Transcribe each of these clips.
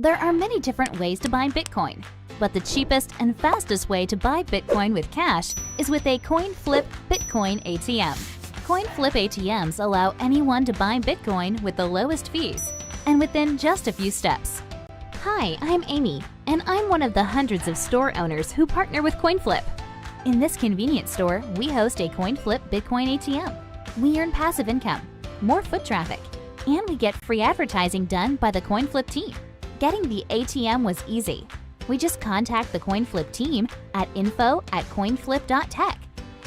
There are many different ways to buy Bitcoin, but the cheapest and fastest way to buy Bitcoin with cash is with a CoinFlip Bitcoin ATM. CoinFlip ATMs allow anyone to buy Bitcoin with the lowest fees and within just a few steps. Hi, I'm Amy, and I'm one of the hundreds of store owners who partner with CoinFlip. In this convenient store, we host a CoinFlip Bitcoin ATM. We earn passive income, more foot traffic, and we get free advertising done by the CoinFlip team. Getting the ATM was easy. We just contact the CoinFlip team at info@coinflip.tech,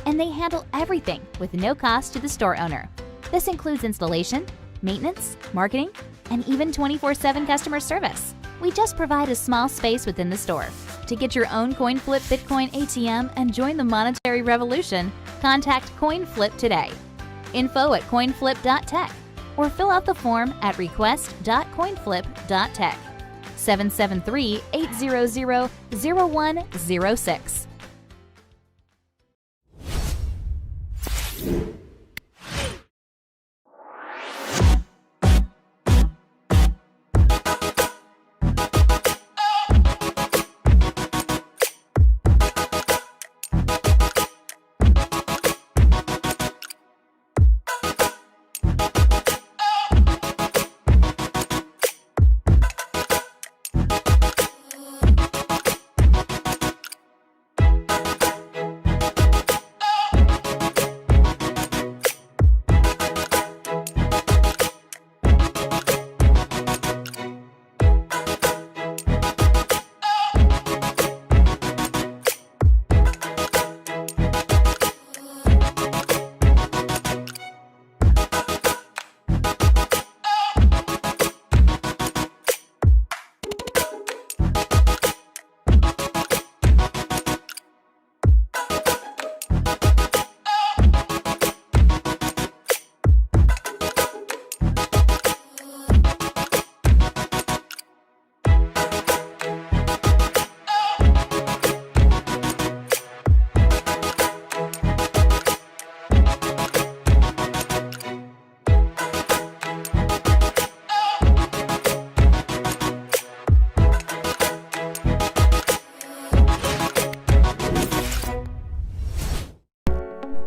and they handle everything with no cost to the store owner. This includes installation, maintenance, marketing, and even 24/7 customer service. We just provide a small space within the store. To get your own CoinFlip Bitcoin ATM and join the monetary revolution, contact CoinFlip today. info@coinflip.tech or fill out the form at request.coinflip.tech. 773-800-0106.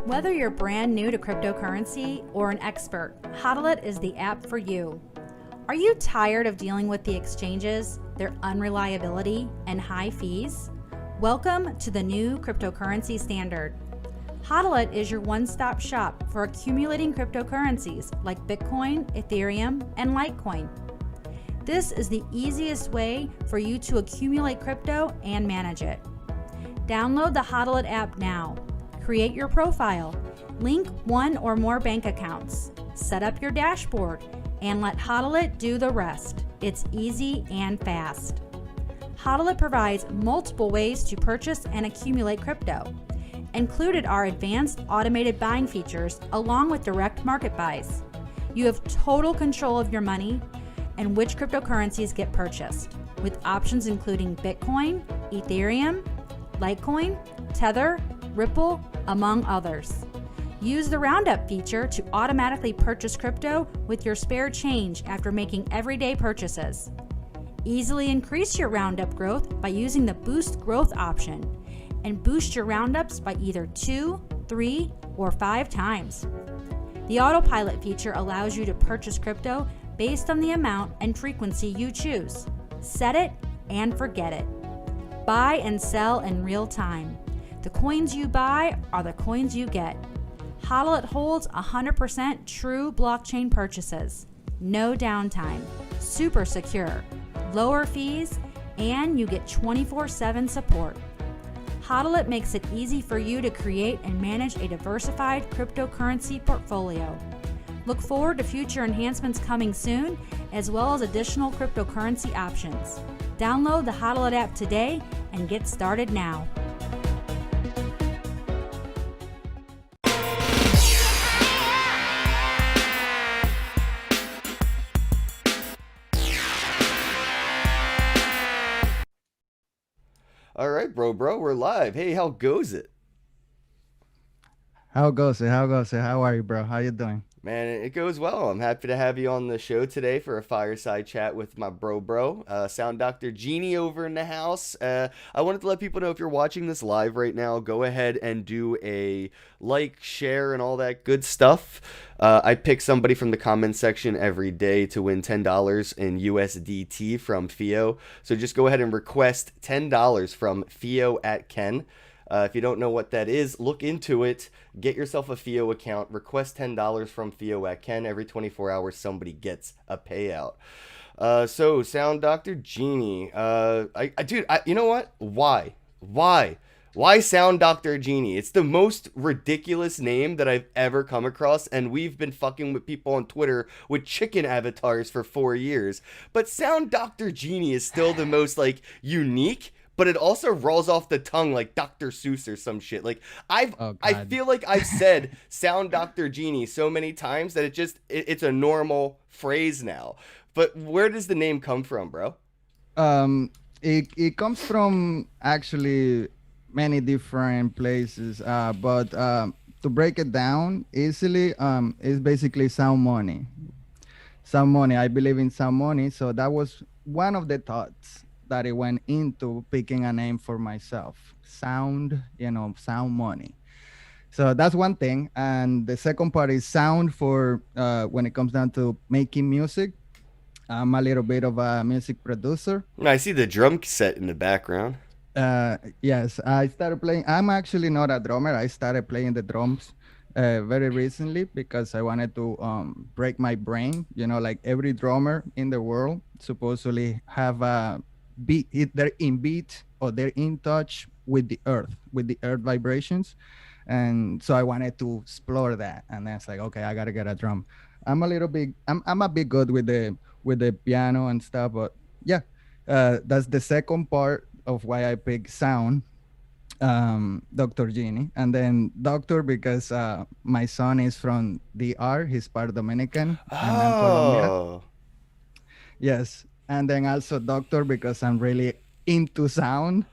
Whether you're brand new to cryptocurrency or an expert, Hodlit is the app for you. Are you tired of dealing with the exchanges, their unreliability, and high fees? Welcome to the new cryptocurrency standard. Hodlit is your one-stop shop for accumulating cryptocurrencies like Bitcoin, Ethereum, and Litecoin. This is the easiest way for you to accumulate crypto and manage it. Download the Hodlit app now. Create your profile, link one or more bank accounts, set up your dashboard, and let Hodlit do the rest. It's easy and fast. Hodlit provides multiple ways to purchase and accumulate crypto. Included are advanced automated buying features along with direct market buys. You have total control of your money and which cryptocurrencies get purchased, with options including Bitcoin, Ethereum, Litecoin, Tether, Ripple, among others. Use the Roundup feature to automatically purchase crypto with your spare change after making everyday purchases. Easily increase your Roundup growth by using the Boost Growth option and boost your Roundups by either 2, 3, or 5 times. The Autopilot feature allows you to purchase crypto based on the amount and frequency you choose. Set it and forget it. Buy and sell in real time. The coins you buy are the coins you get. Hodlit holds 100% true blockchain purchases. No downtime. Super secure. Lower fees, and you get 24/7 support. Hodlit makes it easy for you to create and manage a diversified cryptocurrency portfolio. Look forward to future enhancements coming soon, as well as additional cryptocurrency options. Download the Hodlit app today and get started now. All right, bro, we're live. Hey, how goes it? How goes it? How goes it? How are you, bro? How you doing? Man, it goes well. I'm happy to have you on the show today for a fireside chat with my bro, Sound Doctor Genie over in the house. I wanted to let people know if you're watching this live right now, go ahead and do a like, share, and all that good stuff. I pick somebody from the comment section every day to win $10 in USDT from Theo. So just go ahead and request $10 from Theo at Ken. If you don't know what that is, look into it. Get yourself a Theo account. Request $10 from Theo at Ken. Every 24 hours, somebody gets a payout. So, Sound Doctor Genie. Dude, you know what? Why? Why Sound Doctor Genie? It's the most ridiculous name that I've ever come across, and we've been fucking with people on Twitter with chicken avatars for 4 years. But Sound Doctor Genie is still the most, like, unique, but it also rolls off the tongue like Dr. Seuss or some shit. Like I feel like I've said Sound Dr. Genie so many times that it's a normal phrase now. But where does the name come from, bro? It comes from actually many different places, but to break it down easily, it's basically sound money. Sound money. I believe in sound money, so that was one of the thoughts that it went into picking a name for myself. Sound, sound money. So that's one thing. And the second part is sound for when it comes down to making music. I'm a little bit of a music producer. I see the drum set in the background. Yes, I started playing. I'm actually not a drummer. I started playing the drums very recently because I wanted to break my brain. Like every drummer in the world supposedly have a they're in beat or they're in touch with the earth vibrations, and so I wanted to explore that. And then it's like, okay, I gotta get a drum. I'm a bit good with the piano and stuff, but yeah, that's the second part of why I picked sound, Dr. Genie. And then Doctor because my son is from DR, he's part Dominican, and I'm Colombia. Yes. And then also Doctor because I'm really into sound.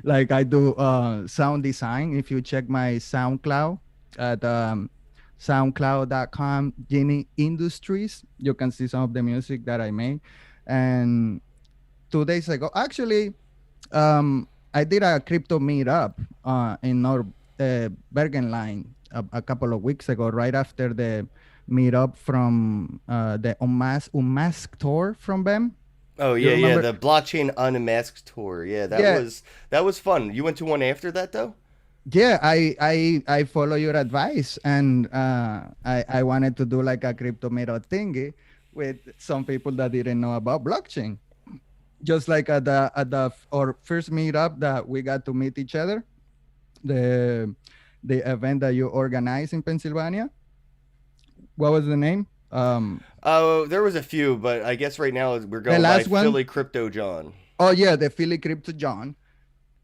Like I do sound design. If you check my SoundCloud at soundcloud.com, Genie Industries, you can see some of the music that I made. And 2 days ago, actually, I did a crypto meetup in North Bergenline a couple of weeks ago, right after the meetup from the Unmasked tour from them. Oh yeah, the Blockchain Unmasked tour. Yeah, that was fun. You went to one after that though? Yeah, I follow your advice, and I wanted to do like a crypto meetup thingy with some people that didn't know about blockchain. Just like at our first meetup that we got to meet each other, the event that you organized in Pennsylvania. What was the name? There was a few, but I guess right now we're going by Philly Crypto John. Oh yeah, the Philly Crypto John.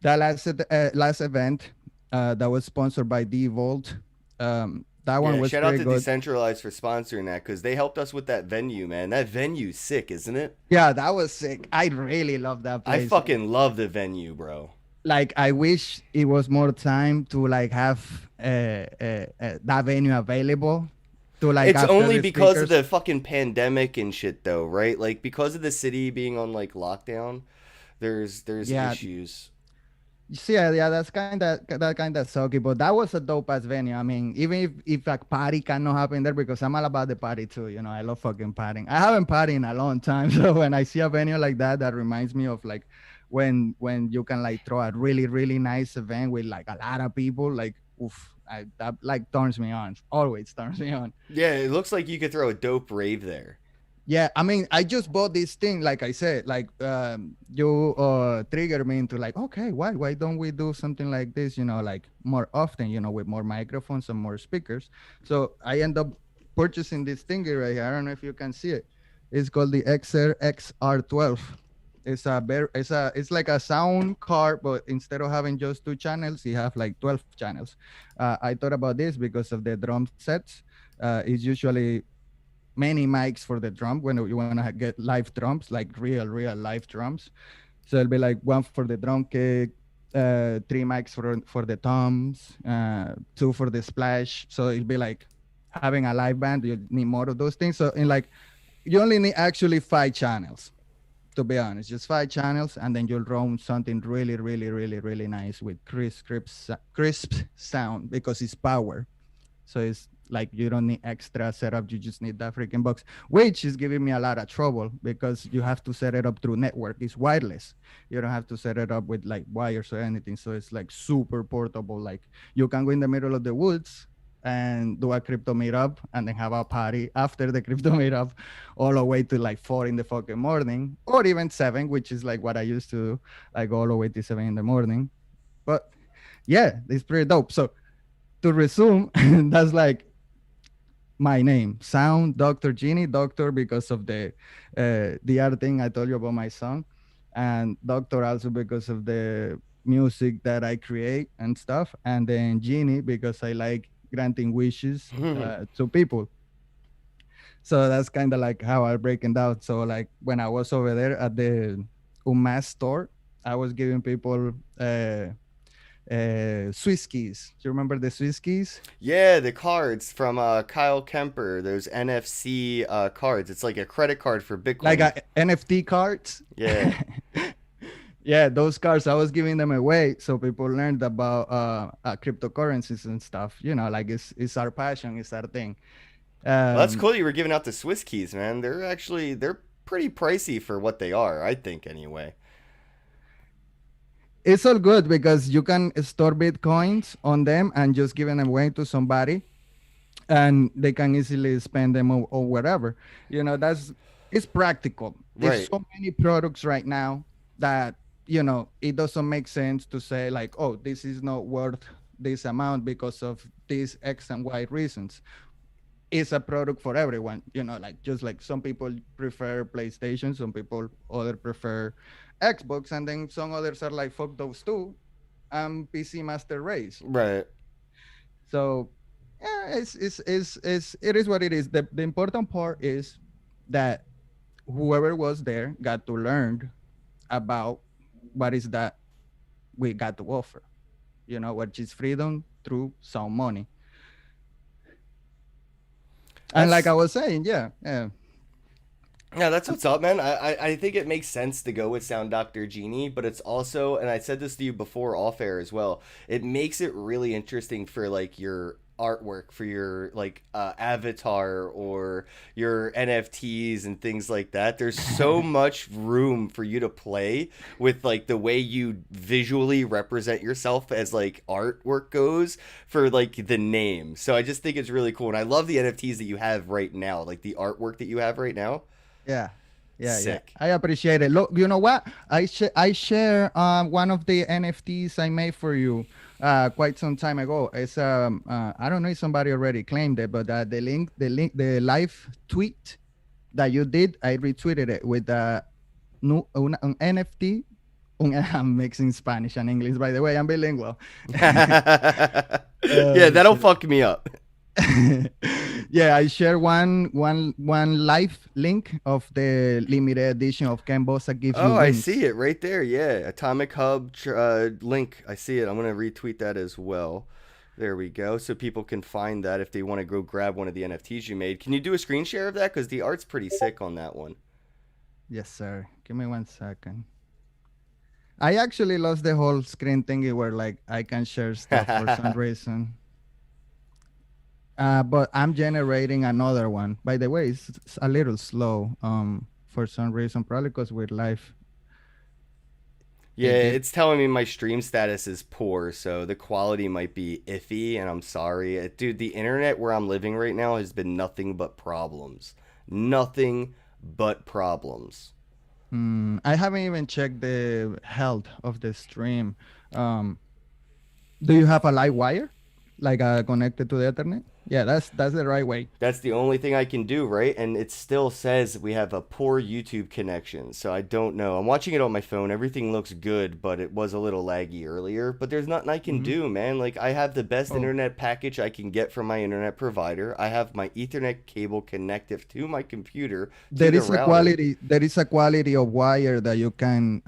That last event that was sponsored by D-Volt. That one was shout out to good. Decentralized for sponsoring that, because they helped us with that venue, man. That venue's sick, isn't it? Yeah, that was sick. I really love that place. I fucking love the venue, bro. Like, I wish it was more time to like have that venue available. To like. It's only because of the fucking pandemic and shit, though, right? Like because of the city being on like lockdown, there's issues. Yeah, that's kind of sucky, but that was a dope ass venue. I mean, even if a party cannot happen there, because I'm all about the party too. I love fucking partying. I haven't partied in a long time, so when I see a venue like that, that reminds me of like when you can like throw a really really nice event with like a lot of people. Like, oof, that like turns me on. Always turns me on. Yeah, it looks like you could throw a dope rave there. Yeah, I mean, I just bought this thing, like I said, like you triggered me into like, okay, why don't we do something like this, like more often, with more microphones and more speakers. So I end up purchasing this thing right here. I don't know if you can see it. It's called the Xer XR12. It's like a sound card, but instead of having just 2 channels, you have like 12 channels. I thought about this because of the drum sets. It's usually many mics for the drum when you want to get live drums, like real live drums. So it'll be like 1 for the drum kick, 3 mics for the toms, 2 for the splash. So it'll be like having a live band, you need more of those things. So in like, you only need actually 5 channels, to be honest, just 5 channels, and then you'll run something really, really, really, really nice with crisp sound because it's power. So it's like you don't need extra setup. You just need that freaking box, which is giving me a lot of trouble because you have to set it up through network. It's wireless. You don't have to set it up with like wires or anything. So it's like super portable. Like you can go in the middle of the woods and do a crypto meetup and then have a party after the crypto meetup all the way to like 4 in the fucking morning, or even 7, which is like what I used to do, like all the way to 7 in the morning. But yeah, it's pretty dope. So to resume, that's like my name, Sound Dr. Genie, doctor because of the other thing I told you about my song, and doctor also because of the music that I create and stuff, and then Genie because I like granting wishes to people. So that's kind of like how I break it down. So like when I was over there at the UMass store, I was giving people Swiss keys. Do you remember the Swiss keys? Yeah, the cards from Kyle Kemper, those NFC cards. It's like a credit card for Bitcoin. Like NFT cards? Yeah. Yeah, those cards, I was giving them away so people learned about cryptocurrencies and stuff. You know, like it's our passion, it's our thing. Well, that's cool you were giving out the Swiss keys, man. They're pretty pricey for what they are, I think, anyway. It's all good because you can store Bitcoins on them and just give them away to somebody and they can easily spend them or whatever. You know, it's practical. There's Right. so many products right now that, you know, it doesn't make sense to say like, oh, this is not worth this amount because of these X and Y reasons. It's a product for everyone, you know, like just like some people prefer PlayStation, some people other prefer Xbox, and then some others are like fuck those two. PC Master Race. Right. So yeah, it is what it is. The important part is that whoever was there got to learn about what is that we got to offer, you know, which is freedom through some money. And like I was saying, yeah. Yeah, that's what's up, man. I think it makes sense to go with Sound Dr. Genie, but it's also, and I said this to you before off air as well, it makes it really interesting for like your artwork, for your like avatar or your NFTs and things like that. There's so much room for you to play with like the way you visually represent yourself as like artwork goes for like the name. So I just think it's really cool. And I love the NFTs that you have right now, like the artwork that you have right now. Yeah. Sick. I appreciate it. Look, you know what? I share one of the NFTs I made for you quite some time ago. It's I don't know if somebody already claimed it, but the live tweet that you did, I retweeted it with un NFT. I'm mixing Spanish and English, by the way. I'm bilingual. Yeah, that'll fuck me up. Yeah, I share one live link of the limited edition of Ken Bossa gives you. Oh, I wings. see it right there. Yeah, Atomic Hub link. I see it. I'm gonna retweet that as well. There we go. So people can find that if they want to go grab one of the NFTs you made. Can you do a screen share of that? Because the art's pretty sick on that one. Yes, sir. Give me 1 second. I actually lost the whole screen thingy where like I can share stuff for some reason. But I'm generating another one. By the way, it's a little slow for some reason, probably because we're live. Yeah, it's telling me my stream status is poor, so the quality might be iffy, and I'm sorry. Dude, the internet where I'm living right now has been nothing but problems. Nothing but problems. I haven't even checked the health of the stream. Do you have a live wire? Like connected to the Ethernet? Yeah, that's the right way. That's the only thing I can do, right? And it still says we have a poor YouTube connection, so I don't know. I'm watching it on my phone. Everything looks good, but it was a little laggy earlier. But there's nothing I can do, man. Like, I have the best internet package I can get from my internet provider. I have my Ethernet cable connected to my computer. There is a quality of wire that you can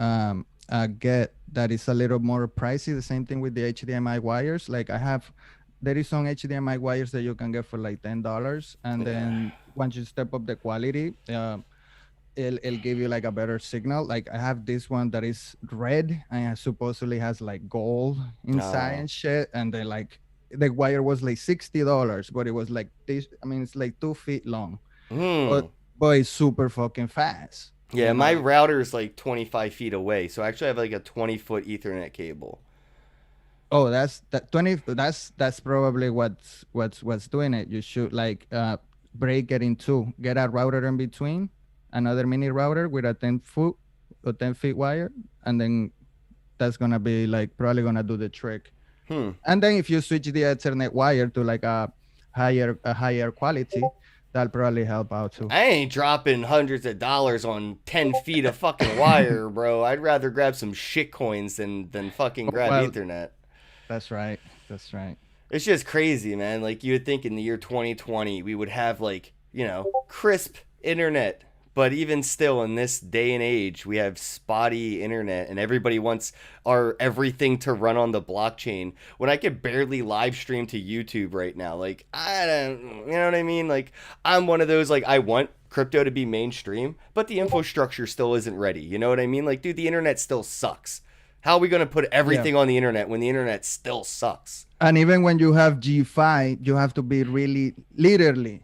get that is a little more pricey. The same thing with the HDMI wires. Like I have there is some HDMI wires that you can get for like $10, and then once you step up the quality, it'll give you like a better signal. Like I have this one that is red and it supposedly has like gold inside and shit, and then like the wire was like $60, but it was like this. I mean, it's like 2 feet long, but it's super fucking fast. Yeah, my router is like 25 feet away, so I actually have like a 20-foot Ethernet cable. Oh, that's that 20. That's probably what's doing it. You should like break it in two. Get a router in between, another mini router with a 10-foot or 10 feet wire, and then that's gonna be like probably gonna do the trick. And then if you switch the Ethernet wire to like a higher quality, that'll probably help out too. I ain't dropping hundreds of dollars on 10 feet of fucking wire, bro. I'd rather grab some shit coins than fucking grab Ethernet. That's right. That's right. It's just crazy, man. Like, you would think in the year 2020, we would have, like, you know, crisp internet. But even still, in this day and age, we have spotty internet, and everybody wants our everything to run on the blockchain. When I could barely live stream to YouTube right now, like, I don't, you know what I mean? Like, I'm one of those, like, I want crypto to be mainstream, but the infrastructure still isn't ready. You know what I mean? Like, dude, the internet still sucks. How are we going to put everything on the internet when the internet still sucks? And even when you have G5, you have to be really literally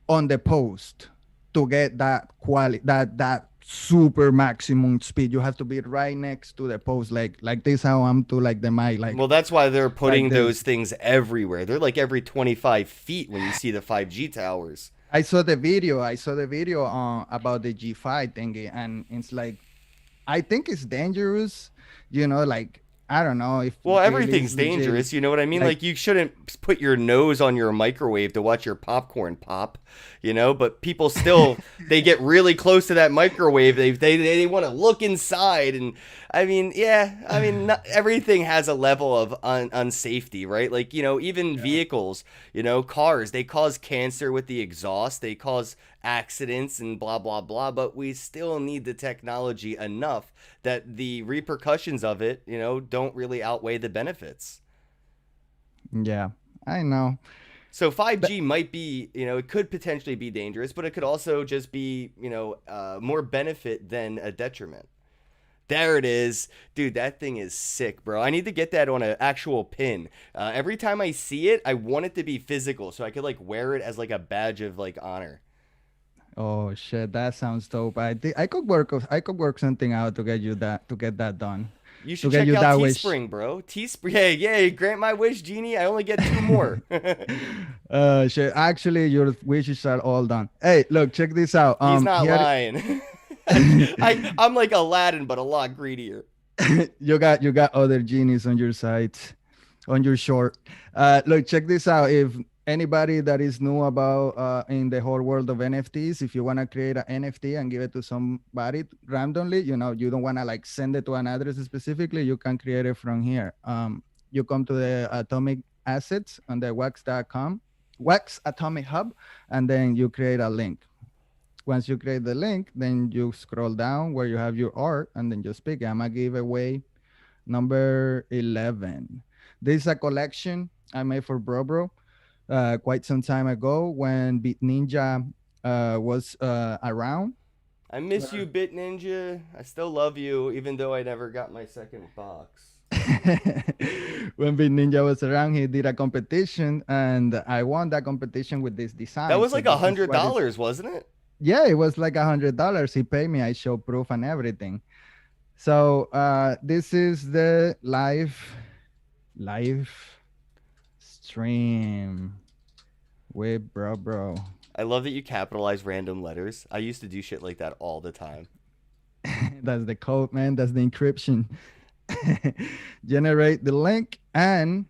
on the post to get that quality, that super maximum speed. You have to be right next to the post, like this how I'm to like the mic. Like, well, that's why they're putting like those things everywhere. They're like every 25 feet when you see the 5G towers. I saw the video about the G5 thingy, and it's like, I think it's dangerous. You know, like, I don't know if. Well, everything's dangerous. You know what I mean? Like, you shouldn't put your nose on your microwave to watch your popcorn pop, you know, but people still, they get really close to that microwave. They want to look inside. And I mean, not, everything has a level of unsafety, right? Like, you know, even vehicles, you know, cars, they cause cancer with the exhaust. They cause accidents and blah, blah, blah. But we still need the technology enough that the repercussions of it, you know, don't really outweigh the benefits. Yeah, I know. So 5G might be, you know, it could potentially be dangerous, but it could also just be, you know, more benefit than a detriment. There it is. Dude, that thing is sick, bro. I need to get that on an actual pin. Every time I see it, I want it to be physical so I could, like, wear it as, like, a badge of, like, honor. Oh shit, that sounds dope. I could work something out to get that done. You should check out Teespring, bro. Teespring, yeah, grant my wish, genie. I only get 2 more. Shit. Actually, your wishes are all done. Hey, look, check this out. He's not lying. I'm like Aladdin, but a lot greedier. You got other genies on your side, on your short. Look, check this out. If anybody that is new about in the whole world of NFTs, if you want to create an NFT and give it to somebody randomly, you know, you don't want to like send it to an address specifically, you can create it from here. You come to the Atomic Assets on the wax.com, Wax Atomic Hub, and then you create a link. Once you create the link, then you scroll down where you have your art, and then just pick it. I'm gonna give away number 11. This is a collection I made for Bro quite some time ago when Bit Ninja was around. I miss you, Bit Ninja. I still love you, even though I never got my second box. When Bit Ninja was around, he did a competition, and I won that competition with this design. That was like $100, wasn't it? Yeah, it was like $100. He paid me. I show proof and everything. So this is the live stream with bro. I love that you capitalize random letters. I used to do shit like that all the time. That's the code, man. That's the encryption. Generate the link and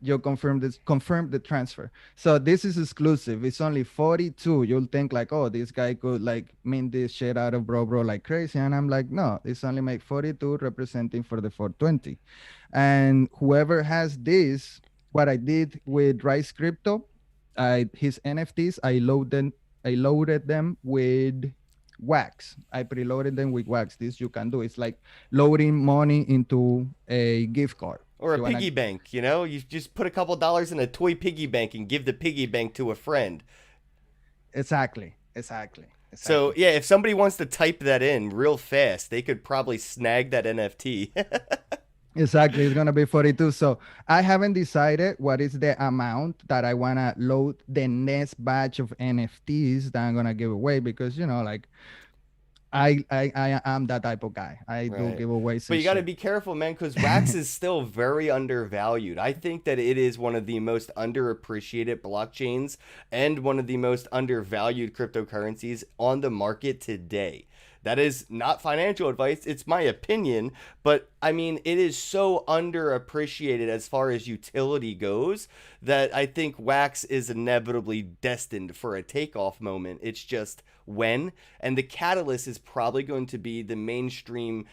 you confirm the transfer. So this is exclusive. It's only 42. You'll think like, oh, this guy could like mint this shit out of bro like crazy. And I'm like, no, it's only make 42 representing for the 420. And whoever has this, what I did with Rice Crypto, his NFTs, I loaded them with Wax. I preloaded them with Wax. This you can do. It's like loading money into a gift card. Or a You wanna- piggy bank, you know? You just put a couple dollars in a toy piggy bank and give the piggy bank to a friend. Exactly. So, yeah, if somebody wants to type that in real fast, they could probably snag that NFT. Exactly, it's gonna be 42. So I haven't decided what is the amount that I wanna load the next batch of NFTs that I'm gonna give away, because like I am that type of guy. I do Right. giveaways. But and you got to shit. be careful, man, because wax is still very undervalued. I think that it is one of the most underappreciated blockchains and one of the most undervalued cryptocurrencies on the market today. That is not financial advice, it's my opinion, but I mean, it is so underappreciated as far as utility goes that I think wax is inevitably destined for a takeoff moment. It's just when, and the catalyst is probably going to be the mainstream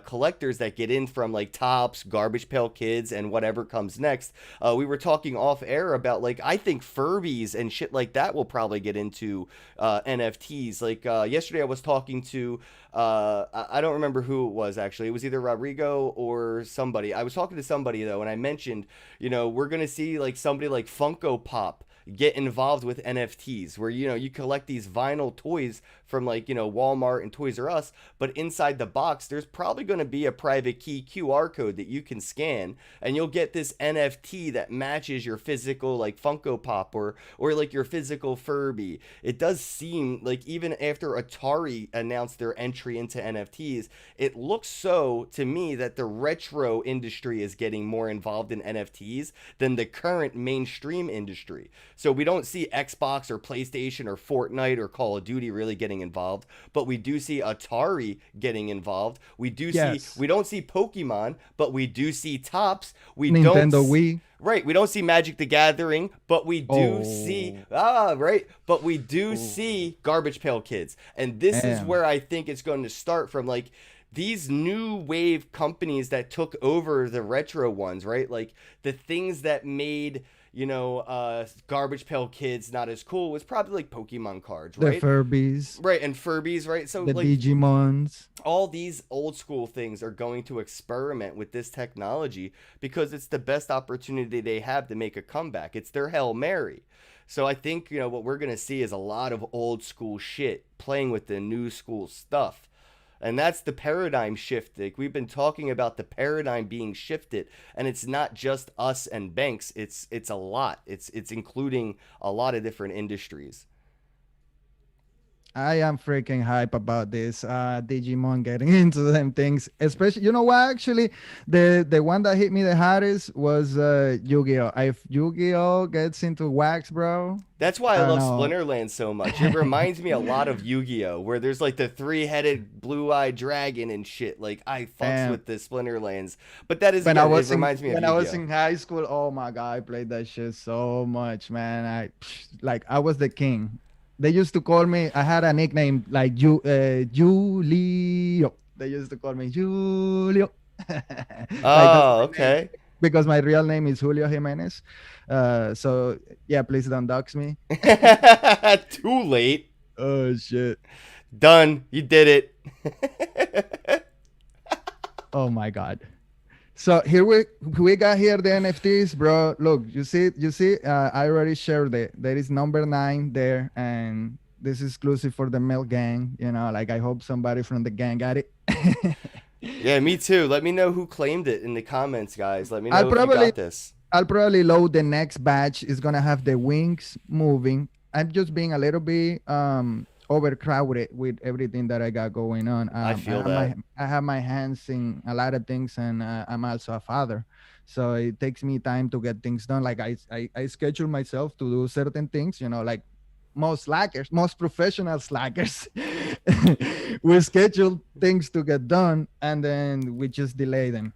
collectors that get in from like Tops, Garbage Pail Kids, and whatever comes next. We were talking off air about like I think Furbies and shit like that will probably get into NFTs. Like yesterday I was talking to I don't remember who it was actually. It was either Rodrigo or somebody. I was talking to somebody though, and I mentioned, we're gonna see like somebody like Funko Pop get involved with NFTs where you collect these vinyl toys from like Walmart and Toys R Us, but inside the box there's probably going to be a private key QR code that you can scan, and you'll get this NFT that matches your physical like Funko Pop or like your physical Furby. It does seem like even after Atari announced their entry into NFTs, it looks so to me that the retro industry is getting more involved in NFTs than the current mainstream industry. So we don't see Xbox or PlayStation or Fortnite or Call of Duty really getting involved, but we do see Atari getting involved. We do Yes. we don't see Pokemon, but we do see Tops. We Nintendo don't Wii. Right, we don't see Magic the Gathering, but we do see but we do see Garbage Pail Kids. And this is Damn. where I think it's going to start from, like these new wave companies that took over the retro ones, right? Like the things that made Garbage Pail Kids not as cool was probably like Pokemon cards, right? The Furbies. Right, and Furbies, right? So The like Digimons. all these old school things are going to experiment with this technology because it's the best opportunity they have to make a comeback. It's their Hail Mary. So I think, what we're going to see is a lot of old school shit playing with the new school stuff. And that's the paradigm shift. Like we've been talking about the paradigm being shifted, and it's not just us and banks. It's a lot. It's including a lot of different industries. I am freaking hype about this Digimon getting into them things. Especially, you know what? Actually, the one that hit me the hardest was Yu-Gi-Oh. If Yu-Gi-Oh gets into wax, bro. That's why I love know. Splinterland so much. It reminds me a lot of Yu-Gi-Oh, where there's like the three-headed blue-eyed dragon and shit. Like I fucks Damn. with the Splinterlands, but that is When yeah, I was it reminds me of when Yu-Gi-Oh. I was in high school, oh my god, I played that shit so much, man. I was the king. They used to call me. I had a nickname like Julio. They used to call me Julio. Oh, okay. Because my real name is Julio Jimenez. So yeah, please don't dox me. Too late. Oh shit. Done. You did it. Oh my god. So here we got here the NFTs, bro. Look, you see, I already shared it. There is number 9 there, and this is exclusive for the Mel gang. Like I hope somebody from the gang got it. Yeah, me too. Let me know who claimed it in the comments, guys. Let me know I'll if you got this. I'll probably load the next batch. It's gonna have the wings moving. I'm just being a little bit overcrowded with everything that I got going on. I feel that. I have my hands in a lot of things, and I'm also a father, so it takes me time to get things done. Like I schedule myself to do certain things, like most professional slackers. We schedule things to get done, and then we just delay them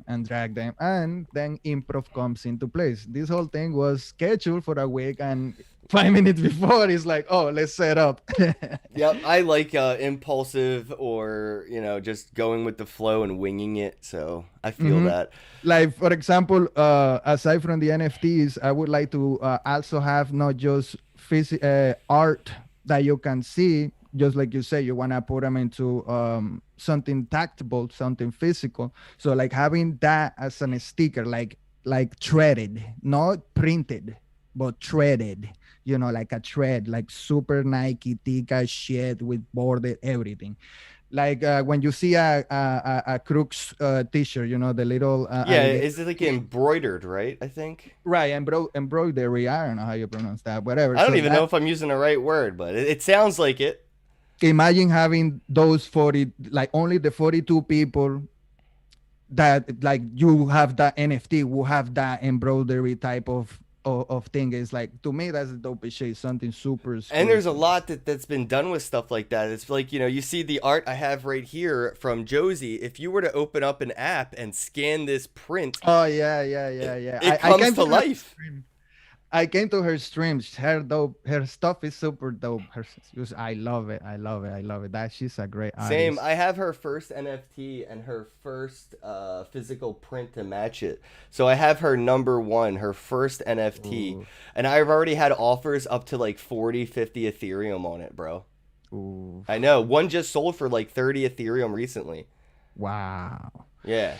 and drag them, and then improv comes into place. This whole thing was scheduled for a week, and 5 minutes before it's like, oh, let's set up. Yep, I like impulsive or just going with the flow and winging it. So I feel that. Like for example, aside from the NFTs, I would like to also have not just art that you can see just like you say, you want to put them into something tactile, something physical. So like having that as a sticker, like threaded, not printed, but threaded, like a thread, like super Nike thick as shit with bordered everything. Like when you see a Crooks t-shirt, the little Yeah, alligator is it like embroidered, right? I think. right, embroidery. I don't know how you pronounce that, whatever. I don't So even know if I'm using the right word, but it sounds like it. imagine having those 40, like only the 42 people that like you have that NFT will have that embroidery type of thing. Is like, to me, that's the dopest shit. Something super And there's a exclusive. lot that's been done with stuff like that. It's like, you see the art I have right here from Josie. If you were to open up an app and scan this print, Oh yeah. it I comes came to her life. stream. I came to her streams. Her stuff is super dope. I love it. I love it. I love it. That she's a great Same. artist. I have her first NFT and her first physical print to match it. So I have her number one, her first NFT. Ooh. And I've already had offers up to like 40, 50 Ethereum on it, bro. Ooh. I know. One just sold for like 30 Ethereum recently. Wow. Yeah.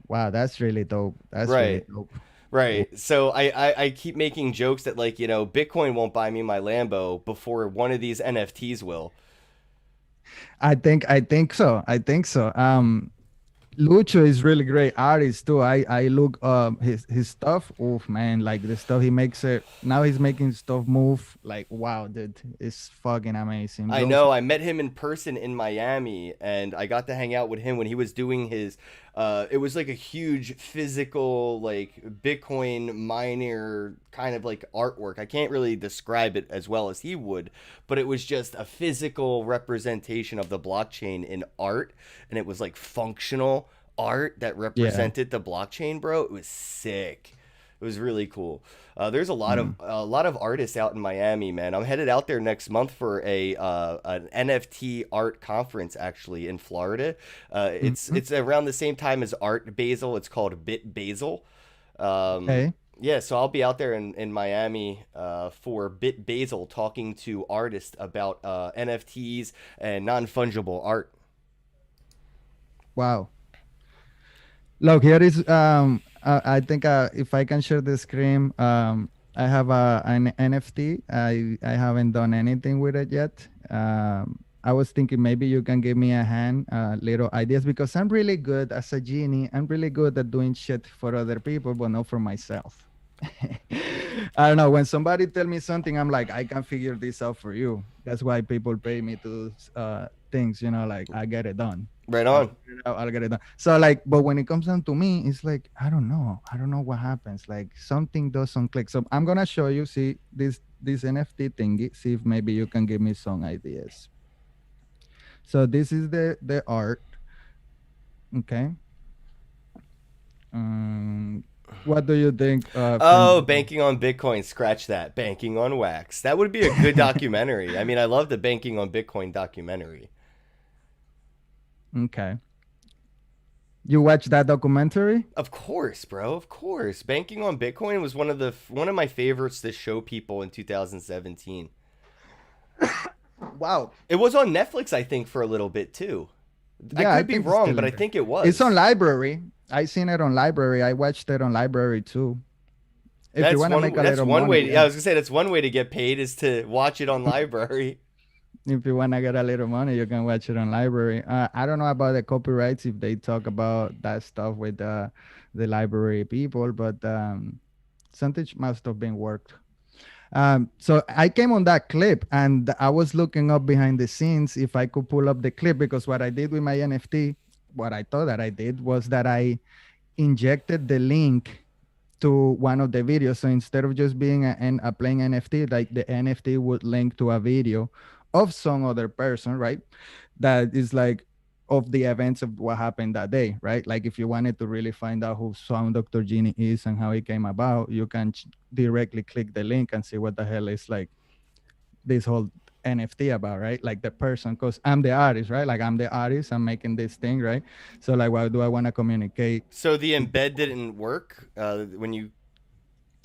Wow, that's really dope. That's really Right. dope. Right. So I keep making jokes that, like, Bitcoin won't buy me my Lambo before one of these NFTs will. I think so. I think so. Lucho is really great artist too. I look his stuff. Oof, man, like the stuff he makes it now. He's making stuff move. Like, wow, dude, it's fucking amazing. I Those- know. I met him in person in Miami, and I got to hang out with him when he was doing his. It was like a huge physical, like Bitcoin miner kind of like artwork. I can't really describe it as well as he would, but it was just a physical representation of the blockchain in art, and it was like functional art that represented the blockchain, bro. It was sick. It was really cool. There's a lot of artists out in Miami, man. I'm headed out there next month for an NFT art conference, actually, in Florida. It's around the same time as Art Basel. It's called Bit Basel. Okay. Yeah, so I'll be out there in Miami for Bit Basel, talking to artists about NFTs and non-fungible art. Wow. Look, here is I think if I can share the screen, I have an NFT. I haven't done anything with it yet. I was thinking maybe you can give me a hand, little ideas, because I'm really good as a genie. I'm really good at doing shit for other people, but not for myself. I don't know. When somebody tell me something, I'm like, I can figure this out for you. That's why people pay me to do things. Like I get it done. Right on. I'll get it done. So like, but when it comes down to me, it's like I don't know what happens. Like something doesn't click. So I'm gonna show you. See this NFT thingy. See if maybe you can give me some ideas. So this is the art. Okay. What do you think? Oh, banking on Bitcoin. Scratch that. Banking on wax. That would be a good documentary. I mean, I love the banking on Bitcoin documentary. Okay. You watched that documentary? Of course, bro. Of course. Banking on Bitcoin was one of my favorites to show people in 2017. Wow. It was on Netflix, I think, for a little bit too. Yeah, I I could be think it's wrong, still but I there. think it was. It's on Library. I seen it on Library. I watched it on Library too. If That's you want to one. make a That's little one money, way. yeah. Yeah, I was gonna say that's one way to get paid is to watch it on Library. If you want to get a little money, you can watch it on Library. I don't know about the copyrights if they talk about that stuff with the library people, but something must have been worked. So I came on that clip and I was looking up behind the scenes if I could pull up the clip, because what I did with my NFT, what I thought that I did was that I injected the link to one of the videos. So instead of just being a plain NFT, like the NFT would link to a video of some other person, right? That is like of the events of what happened that day, right? Like if you wanted to really find out who Sound Dr. Genie is and how he came about, you can directly click the link and see what the hell is like this whole NFT about, right? Like the person, because I'm the artist, right? Like I'm the artist, I'm making this thing, right? So like, what do I want to communicate? So the embed didn't work when you.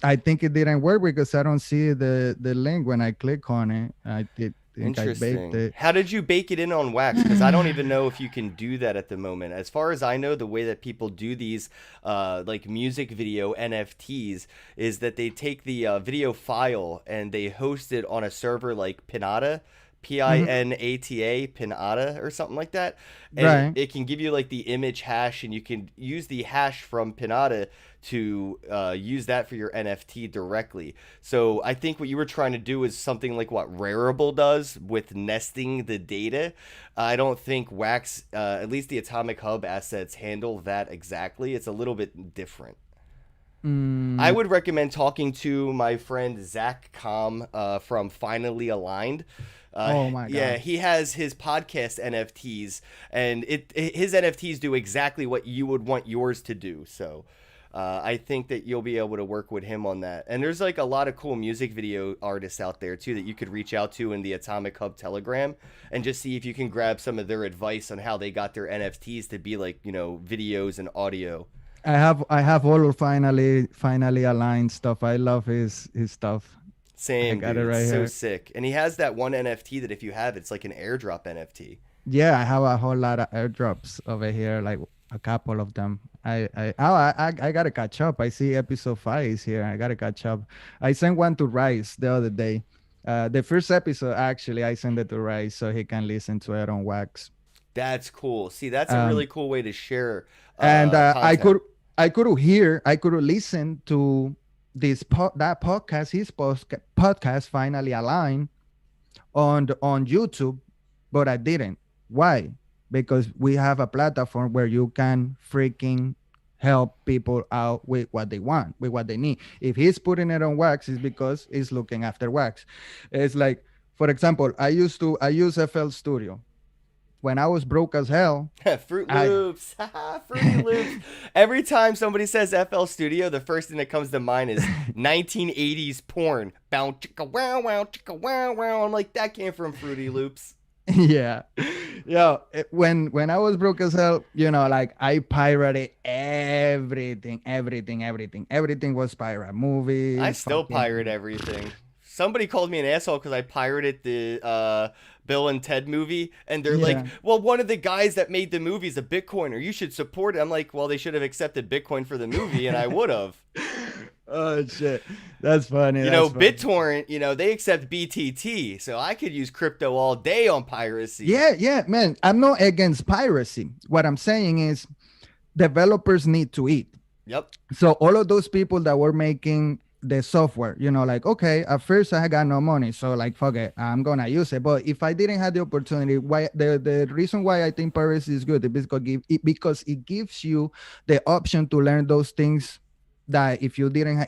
I think it didn't work because I don't see the link when I click on it. think I baked Interesting. it. How did you bake it in on wax? Because I don't even know if you can do that at the moment. As far as I know, the way that people do these like music video NFTs is that they take the video file and they host it on a server like Pinata. Pinata, Pinata, or something like that. And Right. it can give you like the image hash, and you can use the hash from Pinata to use that for your NFT directly. So I think what you were trying to do is something like what Rarible does with nesting the data. I don't think Wax, at least the Atomic Hub assets, handle that exactly. It's a little bit different. I would recommend talking to my friend Zach Com from Finally Aligned. Oh my Yeah, God. he has his podcast NFTs, and his NFTs do exactly what you would want yours to do. So I think that you'll be able to work with him on that. And there's like a lot of cool music video artists out there too that you could reach out to in the Atomic Hub Telegram and just see if you can grab some of their advice on how they got their NFTs to be like, videos and audio. I have all of finally aligned stuff. I love his stuff. Same, I got dude. it right It's so here. sick. And he has that one NFT that if you have, it's like an airdrop NFT. Yeah, I have a whole lot of airdrops over here, like a couple of them. I gotta catch up. I see episode 5 is here. I gotta catch up. I sent one to Rice the other day. The first episode, actually, I sent it to Rice so he can listen to it on Wax. That's cool. See, that's a really cool way to share And content. I could listen to that podcast, his podcast, Finally Aligned, on YouTube, but I didn't. Why? Because we have a platform where you can freaking help people out with what they want, with what they need. If he's putting it on Wax, it's because he's looking after Wax. It's like, for example, I use FL Studio. When I was broke as hell, Fruit Loops. Fruity Loops. Every time somebody says FL Studio, the first thing that comes to mind is 1980s porn. Bow chicka wow wow chicka wow wow. I'm like, that came from Fruity Loops. yeah, when I was broke as hell, like I pirated everything. Everything was pirate. Movies. I still fucking- pirate everything. Somebody called me an asshole because I pirated the Bill and Ted movie, and they're like, Yeah. well, one of the guys that made the movie is a Bitcoiner. You should support it. I'm like, well, they should have accepted Bitcoin for the movie, and I would have. Oh shit, that's funny. BitTorrent, they accept BTT, so I could use crypto all day on piracy. Yeah, man. I'm not against piracy. What I'm saying is, developers need to eat. Yep. So all of those people that were making the software, like, okay, at first I got no money, so like, fuck it, I'm gonna use it. But if I didn't have the opportunity, why the reason why I think piracy is good is because it gives you the option to learn those things that if you didn't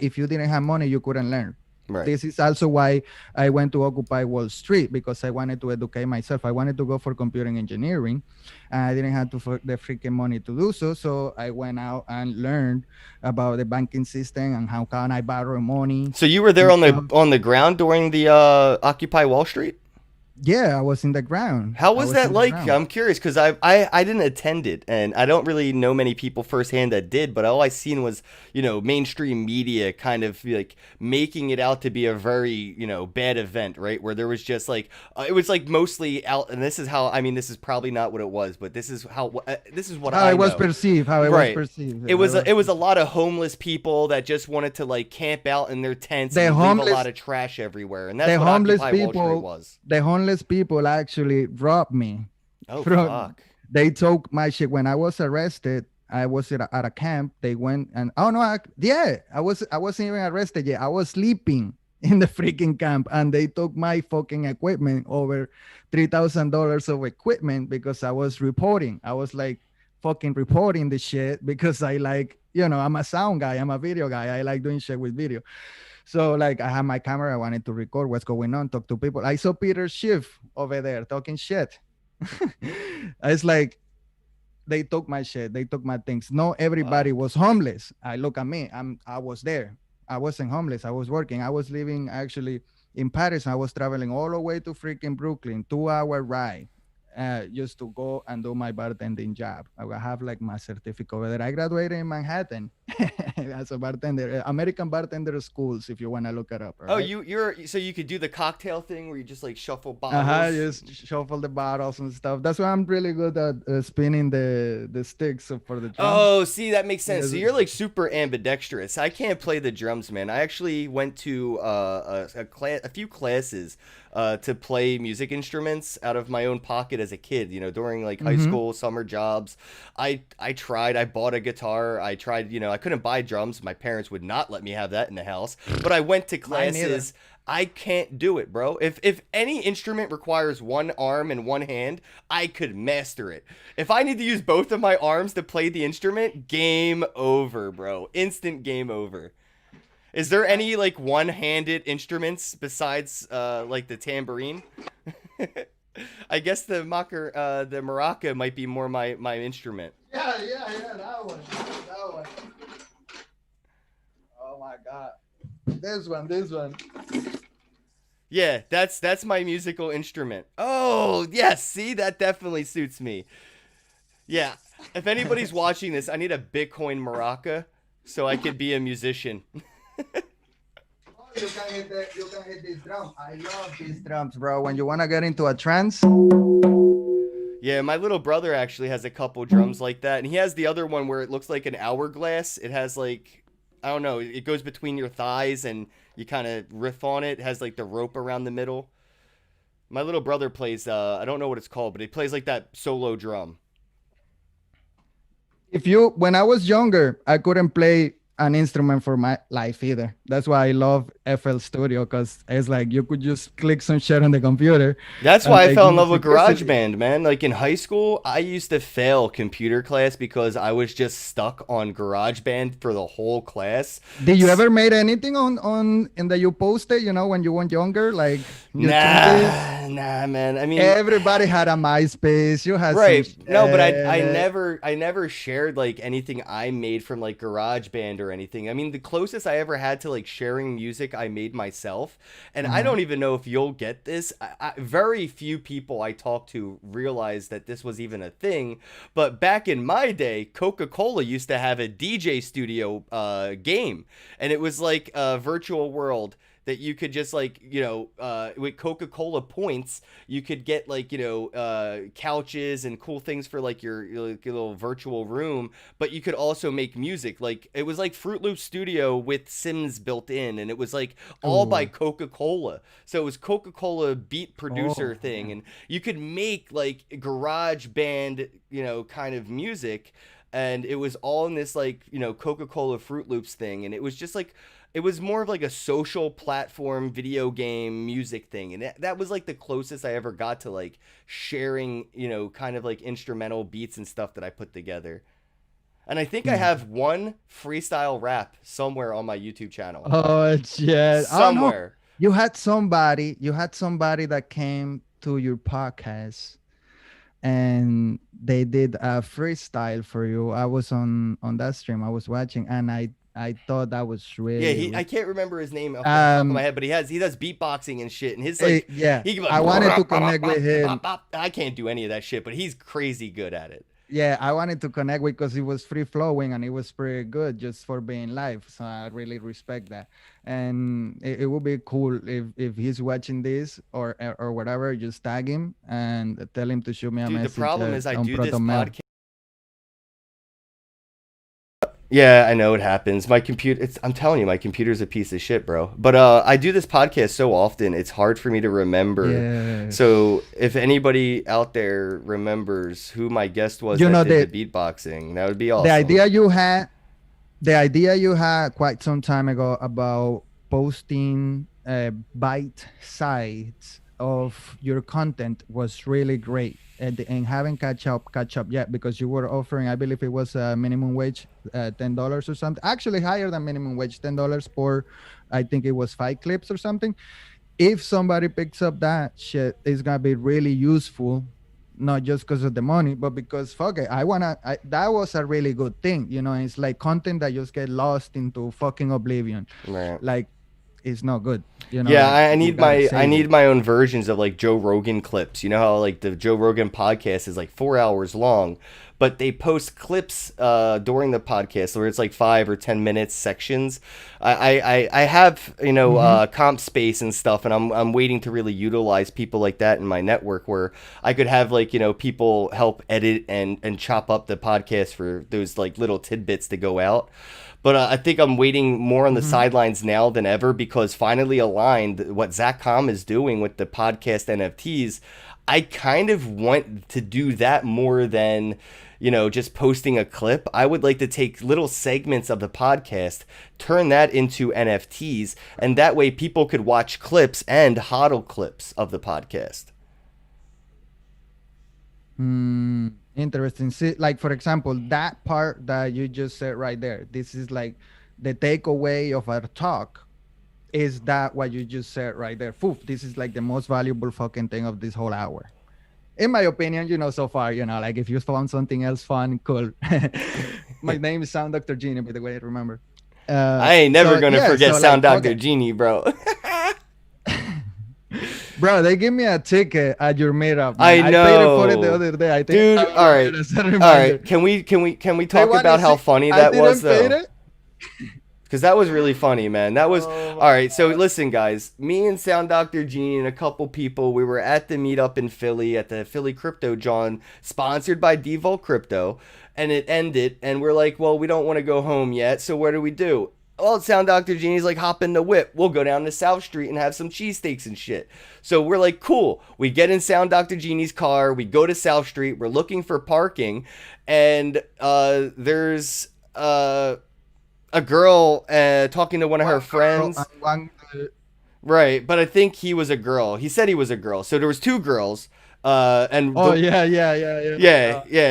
have money, you couldn't learn. Right. This is also why I went to Occupy Wall Street, because I wanted to educate myself. I wanted to go for computing engineering, and I didn't have the freaking money to do so. So I went out and learned about the banking system and how can I borrow money. So you were there on the ground during the Occupy Wall Street? Yeah, I was in the ground. How I was that in the like? ground. I'm curious because I didn't attend it, and I don't really know many people firsthand that did. But all I seen was mainstream media kind of like making it out to be a very bad event, right? Where there was just like it was like mostly out, and this is how this is probably not what it was, but this is how this is what How I it was know. perceived. How it Right. was perceived. It was a lot of homeless people that just wanted to like camp out in their tents The and leave homeless- a lot of trash everywhere, and that's the what homeless Occupy Wall Street people. was. The homeless people actually robbed me. Oh From- fuck! They took my shit when I was arrested. I was at a camp. They went and I wasn't even arrested yet. I was sleeping in the freaking camp, and they took my fucking equipment, over $3,000 of equipment, because I was reporting. I was like fucking reporting the shit because I like, I'm a sound guy. I'm a video guy. I like doing shit with video. So like I had my camera. I wanted to record what's going on, talk to people. I saw Peter Schiff over there talking shit. It's like they took my shit. They took my things. No, everybody was homeless. I look at me. I was there. I wasn't homeless. I was working. I was living actually in Paris. I was traveling all the way to freaking Brooklyn, 2-hour ride. just to go and do my bartending job. I will have like my certificate over there. I graduated in Manhattan as a bartender, American Bartender Schools, if you want to look it up. Oh, Right? you're so you could do the cocktail thing where you just like shuffle bottles. Just shuffle the bottles and stuff. That's why I'm really good at spinning the sticks for the drums. Oh, see, that makes sense. Yes. So you're like super ambidextrous. I can't play the drums, man. I actually went to a few classes to play music instruments out of my own pocket as a kid. You know, during like high school summer jobs. I tried. I bought a guitar. I tried. You know, I couldn't buy drums. My parents would not let me have that in the house. But I went to Mine neither. classes. I can't do it, bro. If any instrument requires one arm and one hand, I could master it. If I need to use both of my arms to play the instrument, game over, bro. Instant game over. Is there any like one-handed instruments besides like the tambourine? I guess the maraca might be more my instrument. Yeah, that one. Oh my God. This one. Yeah, that's my musical instrument. Oh, yes, see, that definitely suits me. Yeah, if anybody's watching this, I need a Bitcoin maraca so I could be a musician. You can hit this drum. I love these drums, bro. When you want to get into a trance. Yeah, my little brother actually has a couple drums like that, and he has the other one where it looks like an hourglass. It has like, I don't know, it goes between your thighs and you kind of riff on it. It has like the rope around the middle. My little brother plays, I don't know what it's called, but he plays like that solo drum. When I was younger, I couldn't play an instrument for my life either. That's why I love FL Studio, because it's like you could just click some shit on the computer. That's and why I make fell in love with music. GarageBand, man. Like in high school, I used to fail computer class because I was just stuck on GarageBand for the whole class. Did you ever made anything on in that you posted, you know, when you were younger? Like your 20s? Nah, man. I mean, Everybody had a MySpace. You had right. some No, but I shit. never shared like anything I made from like GarageBand or anything. I mean, the closest I ever had to like sharing music I made myself, and I don't even know if you'll get this. Very few people I talk to realize that this was even a thing. But back in my day, Coca-Cola used to have a DJ studio game, and it was like a virtual world that you could just like, you know, with Coca-Cola points, you could get like, you know, couches and cool things for like your little virtual room, but you could also make music. Like it was like Fruit Loop Studio with Sims built in, and it was like all by Coca-Cola. So it was Coca-Cola beat producer thing, and you could make like garage band, you know, kind of music, and it was all in this like, you know, Coca-Cola Fruit Loops thing, and it was just like, it was more of like a social platform video game music thing, and that was like the closest I ever got to like sharing, you know, kind of like instrumental beats and stuff that I put together. And I think I have one freestyle rap somewhere on my YouTube channel. Oh shit! I don't know. Somewhere. You had somebody that came to your podcast and they did a freestyle for you. I was on that stream. I was watching, and I thought that was really. Yeah, I can't remember his name off the top of my head, but he does beatboxing and shit, and his like, yeah. he can like, I wanted to connect with him. I can't do any of that shit, but he's crazy good at it. Yeah, I wanted to connect with, because it was free flowing and it was pretty good just for being live. So I really respect that. And it would be cool if he's watching this or whatever, just tag him and tell him to shoot me a Dude, message. the problem is I on do this Protomail. podcast. Yeah, I know it happens. My computer, I'm telling you, my computer's a piece of shit, bro. But I do this podcast so often, it's hard for me to remember. Yeah. So if anybody out there remembers who my guest was You that know did the beatboxing, that would be awesome. The idea you had quite some time ago about posting bite sides of your content was really great, and haven't catch up yet, because you were offering, I believe it was minimum wage, $10 or something, actually higher than minimum wage, $10 for, I think it was 5 clips or something. If somebody picks up that shit, it's gonna be really useful, not just because of the money, but because fuck it, that was a really good thing, you know. It's like content that just get lost into fucking oblivion. Right. Like, it's not good. You know, Yeah, like I you need gotta my save it. own versions of like Joe Rogan clips. You know how like the Joe Rogan podcast is like 4 hours long, but they post clips during the podcast where it's like 5 or 10 minutes sections. I have comp space and stuff, and I'm waiting to really utilize people like that in my network where I could have like people help edit and chop up the podcast for those like little tidbits to go out. But I think I'm waiting more on the sidelines now than ever because finally aligned what Zach Com is doing with the podcast NFTs. I kind of want to do that more than, just posting a clip. I would like to take little segments of the podcast, turn that into NFTs, and that way people could watch clips and hodl clips of the podcast. Interesting. See, like for example, that part that you just said right there. This is like the takeaway of our talk. Is that what you just said right there? Poof, this is like the most valuable fucking thing of this whole hour. In my opinion, so far, like if you found something else fun, cool. My name is Sound Dr. Genie, by the way, remember. I ain't never gonna forget Sound like, Dr. Genie, bro. Bro, they give me a ticket at your meetup. I Man. know. I paid it for it the other day. I think Dude, all right. as a All reminder. right. Can we talk about how funny that was though? Because that was really funny, man. That was all right. So listen, guys, me and Sound Dr. Genie and a couple people, we were at the meetup in Philly at the Philly Crypto John, sponsored by Devault Crypto, and it ended. And we're like, well, we don't want to go home yet, so what do? Well, Sound Dr. Genie's like, hop in the whip. We'll go down to South Street and have some cheesesteaks and shit. So we're like, cool. We get in Sound Dr. Genie's car. We go to South Street. We're looking for parking, and there's a girl talking to one of her friends. Right, but I think he was a girl. He said he was a girl. So there was two girls. Yeah.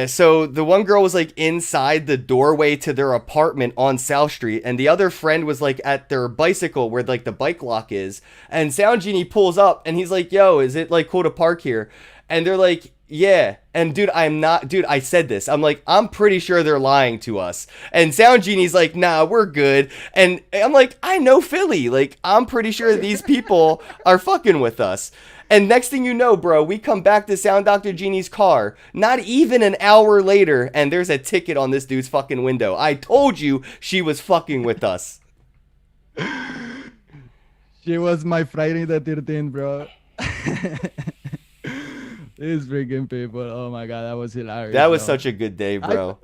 So the one girl was like inside the doorway to their apartment on South Street, and the other friend was like at their bicycle where like the bike lock is. And Sound Genie pulls up, and he's like, "Yo, is it like cool to park here?" And they're like, yeah. And dude, I said this. I'm like, I'm pretty sure they're lying to us. And Sound Genie's like, nah, we're good. And I'm like, I know Philly. Like, I'm pretty sure these people are fucking with us. And next thing you know, bro, we come back to Sound Dr. Genie's car, not even an hour later, and there's a ticket on this dude's fucking window. I told you she was fucking with us. She was my Friday the 13th, bro. These freaking people. Oh my god, that was hilarious. That was such a good day, bro.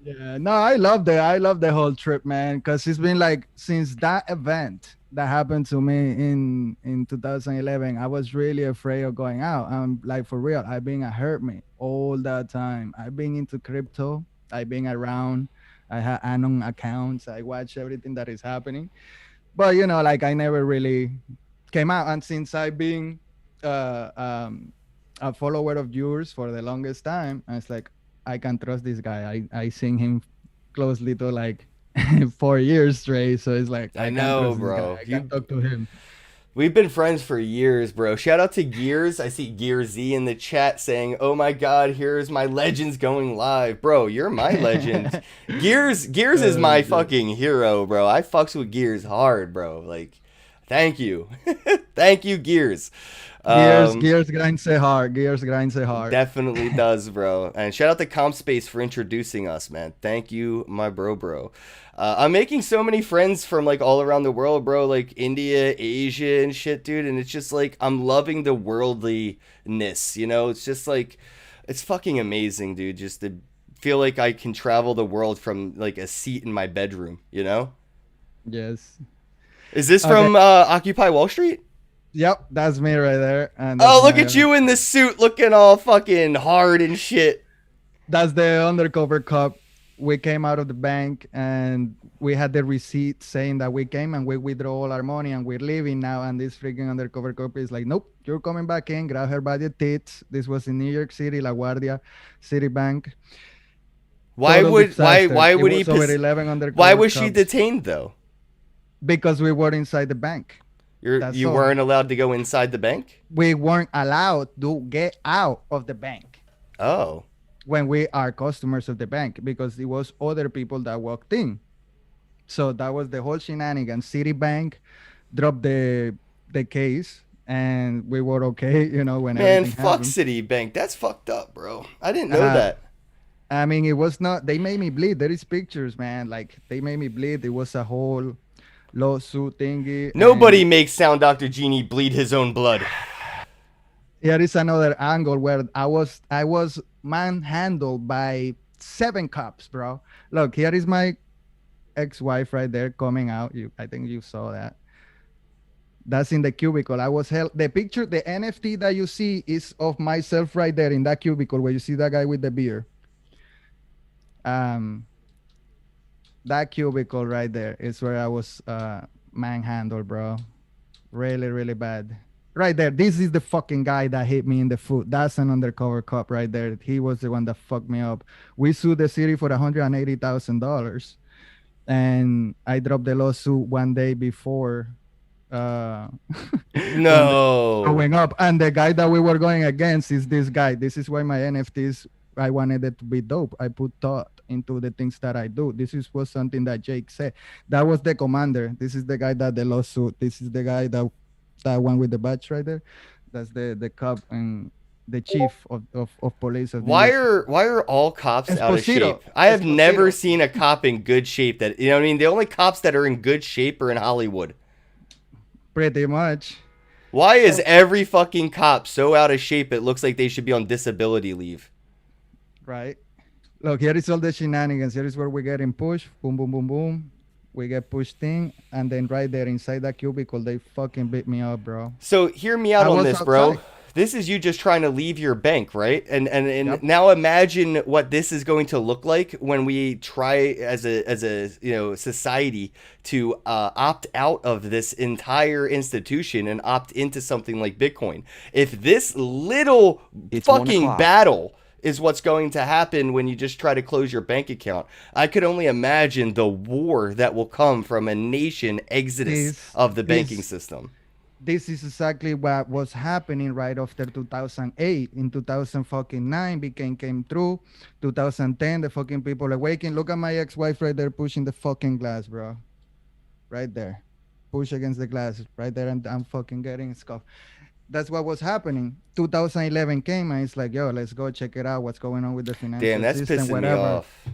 I love the whole trip, man, because it's been like since that event that happened to me in 2011, I was really afraid of going out. I'm like, for real, I've been a hermit all that time. I've been into crypto. I've been around. I have Anon accounts. I watch everything that is happening, but like I never really came out. And since I've been a follower of yours for the longest time, and it's like I can trust this guy. I seen him closely to like 4 years straight, so it's like I know, bro. I can talk to him. We've been friends for years, bro. Shout out to Gears. I see Gear Z in the chat saying, "Oh my God, here's my legends going live, bro. You're my legend." Gears is my fucking hero, bro. I fucks with Gears hard, bro. Like, thank you, thank you, Gears. Gears grinds say hard. Gears grinds say hard. Definitely does, bro. And shout out to CompSpace for introducing us, man. Thank you, my bro. I'm making so many friends from like all around the world, bro. Like India, Asia, and shit, dude. And it's just like I'm loving the worldliness. It's just like it's fucking amazing, dude. Just to feel like I can travel the world from like a seat in my bedroom. Yes. Is this from Occupy Wall Street? Yep, that's me right there. And look at you in the suit looking all fucking hard and shit. That's the undercover cop. We came out of the bank and we had the receipt saying that we came and we withdraw all our money and we're leaving now. And this freaking undercover cop is like, nope, you're coming back in. Grab her by the tits. This was in New York City, LaGuardia Citibank. Why would she cops. detained though? Because we were inside the bank. You weren't allowed to go inside the bank? We weren't allowed to get out of the bank. Oh. When we are customers of the bank, because it was other people that walked in. So that was the whole shenanigan. Citibank dropped the the case, and we were okay, when Man, everything fuck happened. Citibank. That's fucked up, bro. I didn't know Uh, that. I mean, it was not. They made me bleed. There is pictures, man. Like they made me bleed. It was a whole lawsuit thingy, and Nobody makes Sound Dr. Genie bleed his own blood. here is another angle where I was manhandled by 7 cops, bro. Look, here is my ex-wife right there coming out. I think you saw that. That's in the cubicle. I was held. The picture, the NFT that you see is of myself right there in that cubicle where you see that guy with the beer. Um, that cubicle right there is where I was manhandled, bro. Really, really bad. Right there. This is the fucking guy that hit me in the foot. That's an undercover cop right there. He was the one that fucked me up. We sued the city for $180,000, and I dropped the lawsuit one day before No. going up. And the guy that we were going against is this guy. This is why my NFTs, I wanted it to be dope. I put thought into the things that I do. Was something that Jake said. That was the commander. This is the guy that the lawsuit. This is the guy that one with the badge right there. That's the cop and the chief of police of Why the are all cops out of Esposito. shape? I have never Esposito. seen a cop in good shape that, you know what I mean? The only cops that are in good shape are in Hollywood. Pretty much. Why is every fucking cop so out of shape it looks like they should be on disability leave? Right. Look, here is all the shenanigans. Here is where we getting pushed. Boom, boom, boom, boom. We get pushed in, and then right there inside that cubicle, they fucking beat me up, bro. So hear me out I on was this, bro. outside. This is you just trying to leave your bank, right? And Yep. now imagine what this is going to look like when we try as a society to opt out of this entire institution and opt into something like Bitcoin. If this little It's 1 fucking o'clock. battle is what's going to happen when you just try to close your bank account, I could only imagine the war that will come from a nation exodus of the banking system. This is exactly what was happening right after 2008. In 2009, Bitcoin came through. 2010, the fucking people awakened. Look at my ex-wife right there pushing the fucking glass, bro. Right there. Push against the glass. Right there, and I'm fucking getting scuffed. That's what was happening. 2011 came, and it's like, yo, let's go check it out. What's going on with the financial Damn, that's system, pissing me whatever. off.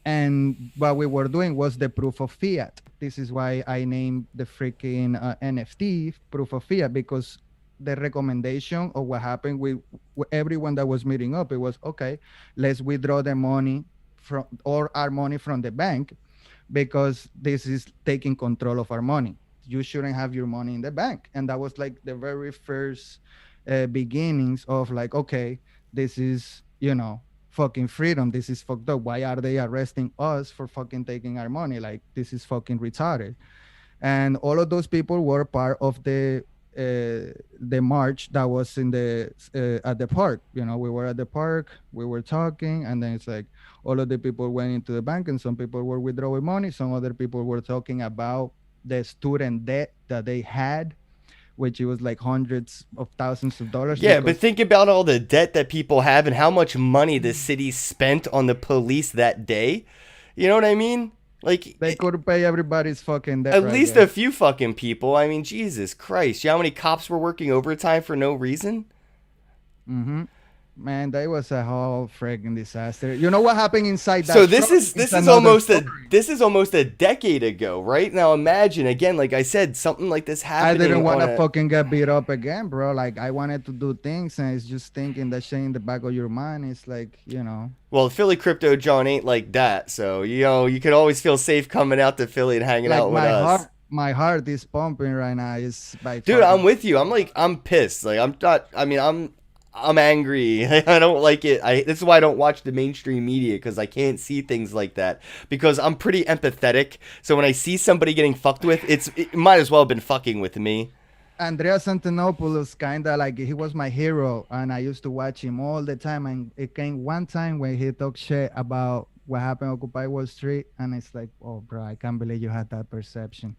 And what we were doing was the proof of fiat. This is why I named the freaking NFT proof of fiat, because the recommendation of what happened with everyone that was meeting up, it was, okay, let's withdraw the money from, or our money from the bank, because this is taking control of our money. You shouldn't have your money in the bank. And that was like the very first beginnings of like, okay, this is, fucking freedom. This is fucked up. Why are they arresting us for fucking taking our money? Like, this is fucking retarded. And all of those people were part of the march that was in the at the park. We were at the park, we were talking, and then it's like all of the people went into the bank, and some people were withdrawing money. Some other people were talking about the student debt that they had, which it was like hundreds of thousands of dollars. Yeah, but think about all the debt that people have and how much money the city spent on the police that day. You know what I mean? Like, they could pay everybody's fucking debt. at right least there. a few fucking people. I mean, Jesus Christ. You know how many cops were working overtime for no reason? Man, that was a whole freaking disaster. You know what happened inside that? So this truck? is this It's is another almost story. a decade ago, right? Now imagine again, like I said, something like this I happening. didn't want on to a- fucking get beat up again, bro. Like, I wanted to do things, and it's just thinking that shit in the back of your mind. It's like, Well, Philly Crypto John ain't like that, so you can always feel safe coming out to Philly and hanging like out with us. my heart is pumping right now. It's by Dude, fucking- I'm with you. I'm pissed. Like I'm not. I mean, I'm angry. I don't like it. This is why I don't watch the mainstream media, because I can't see things like that. Because I'm pretty empathetic. So when I see somebody getting fucked with, it might as well have been fucking with me. Andrea Santanopoulos, kind of like, he was my hero, and I used to watch him all the time. And it came one time when he talked shit about what happened on Occupy Wall Street, and it's like, oh, bro, I can't believe you had that perception.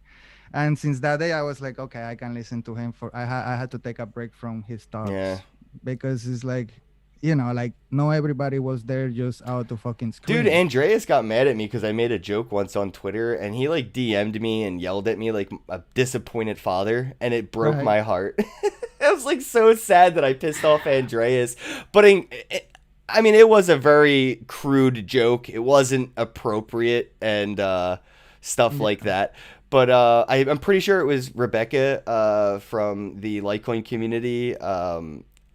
And since that day, I was like, okay, I can listen to him. I had to take a break from his talks. Yeah. Because it's like, like no everybody was there just out to fucking Dude, scream. Andreas got mad at me because I made a joke once on Twitter, and he like DM'd me and yelled at me like a disappointed father, and it broke Right. my heart. I was like so sad that I pissed off Andreas, but I mean, it was a very crude joke. It wasn't appropriate and stuff like that. But I'm pretty sure it was Rebecca from the Litecoin community.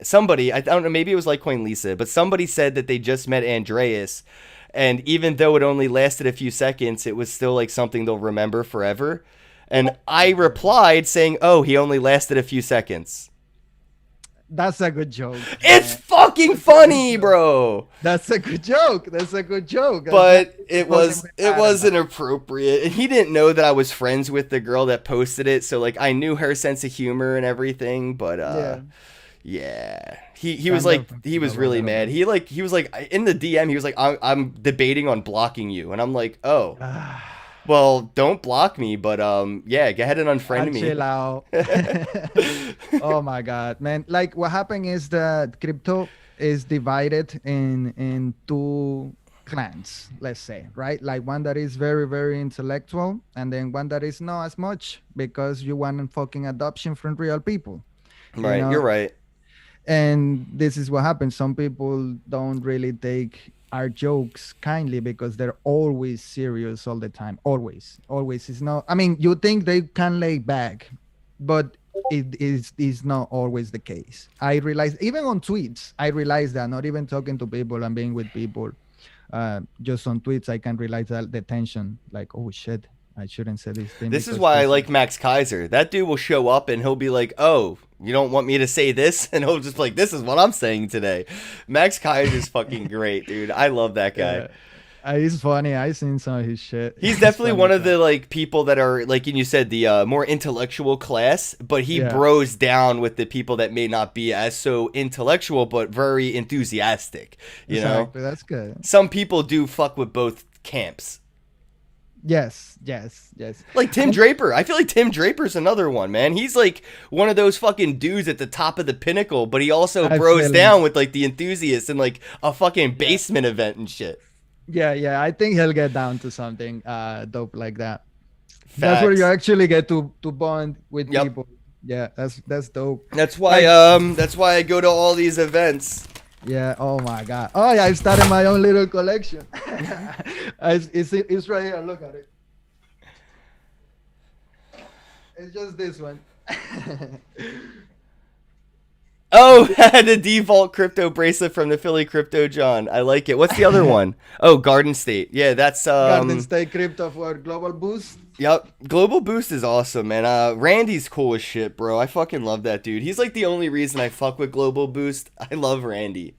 Somebody, I don't know, maybe it was Litecoin Lisa, but somebody said that they just met Andreas. And even though it only lasted a few seconds, it was still like something they'll remember forever. And I replied saying, "Oh, he only lasted a few seconds." That's a good joke. It's fucking funny, bro. That's a good joke. That's a good joke. But it Wasn't wasn't appropriate, and he didn't know that I was friends with the girl that posted it, so like I knew her sense of humor and everything. But yeah, he was Kind like of he was a really little mad. He was like in the DM, he was like, I'm debating on blocking you, and I'm like, oh, well, don't block me, but yeah, go ahead and unfriend me. Chill out. Oh my god, man! Like what happened is that crypto is divided in two clans, let's say, right? Like one that is very very intellectual, and then one that is not as much because you want fucking adoption from real people. Right, know? you're right. And this is what happens. Some people don't really take our jokes kindly because they're always serious all the time. Always is not. I mean, you think they can lay back, but it is not always the case. I realize even on tweets, I realize that not even talking to people and being with people, just on tweets, I can realize that the tension. Like, oh shit, I shouldn't say this thing. This is because why I this- like Max Kaiser. That dude will show up and he'll be like, "Oh, you don't want me to say this?" And he'll just be like, "This is what I'm saying today." Max Kaiser's fucking great, dude. I love that guy. Yeah. He's funny. I seen some of his shit. He's definitely funny one of guy. the like people that are like you said the more intellectual class, but he Yeah. bros down with the people that may not be as so intellectual but very enthusiastic. You know, Exactly. That's good. some people do fuck with both camps. Yes. Like Tim Draper. I feel like Tim Draper's another one, man. He's like one of those fucking dudes at the top of the pinnacle, but he also I bros feel down with like the enthusiasts and like a fucking basement event and shit. Yeah. I think he'll get down to something dope like that. That's where you Facts. actually get to bond with Yep. people. Yeah, that's dope. That's why I go to all these events. Yeah. Oh my god. Oh yeah, I started my own little collection. It's right here. Look at it. It's just this one. Oh, the default crypto bracelet from the Philly Crypto John. I like it. What's the other one? Oh, Garden State. Yeah, that's Garden State Crypto for Global Boost. Yep. Global Boost is awesome, man. Randy's cool as shit, bro. I fucking love that dude. He's like the only reason I fuck with Global Boost. I love Randy.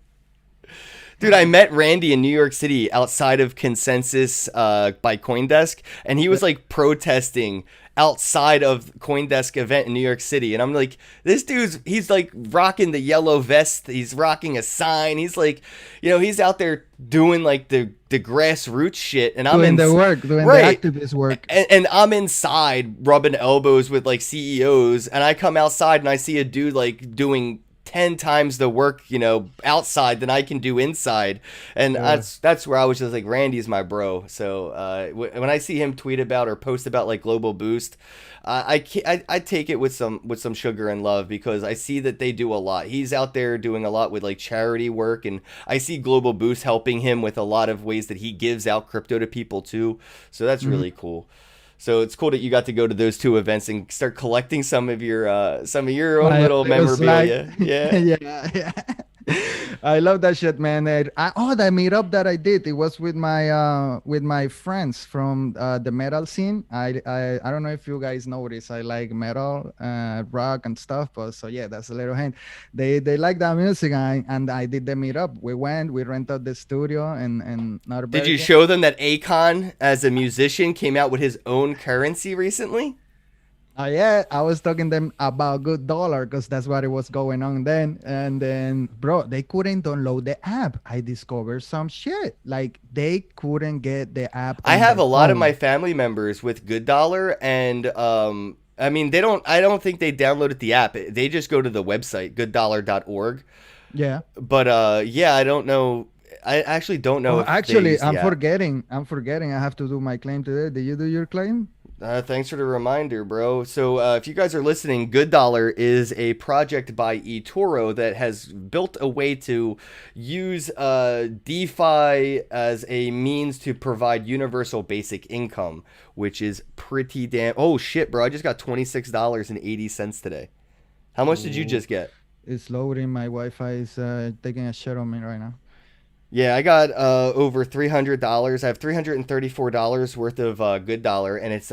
Dude, I met Randy in New York City outside of Consensus by CoinDesk, and he was like protesting outside of CoinDesk event in New York City. And I'm like, this he's like rocking the yellow vest. He's rocking a sign. He's like, he's out there doing like the grassroots shit. And I'm Doing in the work, doing right. the activist work. And I'm inside rubbing elbows with like CEOs, and I come outside and I see a dude like doing 10 times the work, outside than I can do inside. And that's where I was just like, Randy's my bro. So when I see him tweet about or post about like Global Boost, I take it with some sugar and love, because I see that they do a lot. He's out there doing a lot with like charity work, and I see Global Boost helping him with a lot of ways that he gives out crypto to people too. So that's really cool. So it's cool that you got to go to those two events and start collecting some of your own little memorabilia. Yeah. yeah. I love that shit, man. That meetup that I did, it was with my friends from the metal scene. I don't know if you guys notice, I like metal, rock and stuff. But so yeah, that's a little hint. They like that music, and I did the meetup. We rented the studio and not. Did you show them that Akon as a musician came out with his own currency recently? Oh yeah, I was talking to them about good dollar because that's what it was going on then. And then, bro, they couldn't download the app. I discovered some shit. Like they couldn't get the app. I on have a their lot of phone. my family members with Good Dollar, and I mean I don't think they downloaded the app. They just go to the website gooddollar.org. Yeah. But yeah, I don't know. I actually don't know Oh, if they actually, use the I'm app. forgetting. I'm forgetting. I have to do my claim today. Did you do your claim? Thanks for the reminder, bro. So, if you guys are listening, Good Dollar is a project by eToro that has built a way to use DeFi as a means to provide universal basic income, which is pretty damn. Oh shit, bro! I just got $26.80 today. How much did you Ooh, just get? it's loading. My Wi-Fi is taking a shit on me right now. Yeah, I got over $300. I have $334 worth of Good Dollar, and it's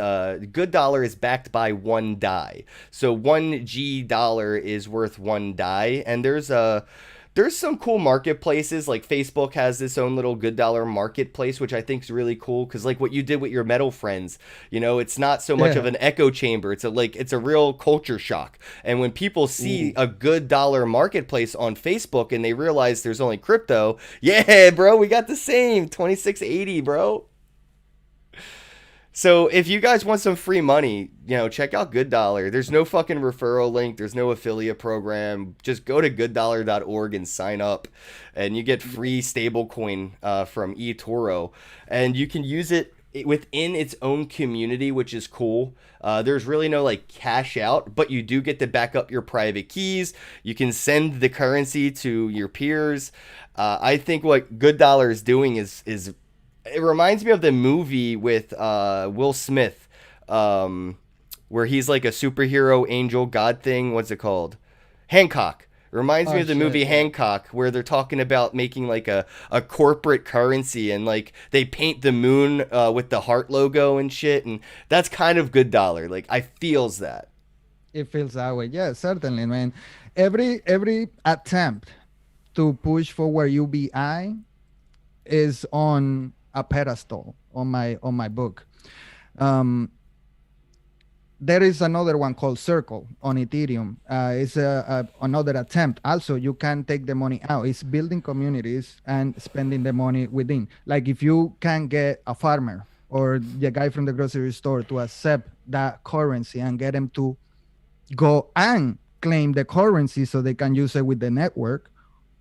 Good Dollar is backed by one DAI. So one G dollar is worth one DAI, and there's some cool marketplaces, like Facebook has its own little Good Dollar marketplace, which I think is really cool because like what you did with your metal friends, it's not so much of Yeah. an echo chamber. It's a real culture shock. And when people see Ooh. a Good Dollar marketplace on Facebook and they realize there's only crypto, yeah, bro, we got the same 2680, bro. So if you guys want some free money, check out Good Dollar. There's no fucking referral link. There's no affiliate program. Just go to gooddollar.org and sign up, and you get free stablecoin from eToro, and you can use it within its own community, which is cool. There's really no like cash out, but you do get to back up your private keys. You can send the currency to your peers. I think what Good Dollar is doing is it reminds me of the movie with Will Smith, where he's like a superhero angel god thing. What's it called? Hancock. It reminds me Oh of the shit. movie Yeah. Hancock, where they're talking about making like a corporate currency, and like they paint the moon with the heart logo and shit, and that's kind of Good Dollar. Like I feels that. It feels that way. Yeah, certainly, man. Every attempt to push forward UBI is on a pedestal on my book. Um, there is another one called Circle on Ethereum. It's another attempt. Also, you can take the money out. It's building communities and spending the money within. Like if you can get a farmer or the guy from the grocery store to accept that currency and get them to go and claim the currency so they can use it with the network,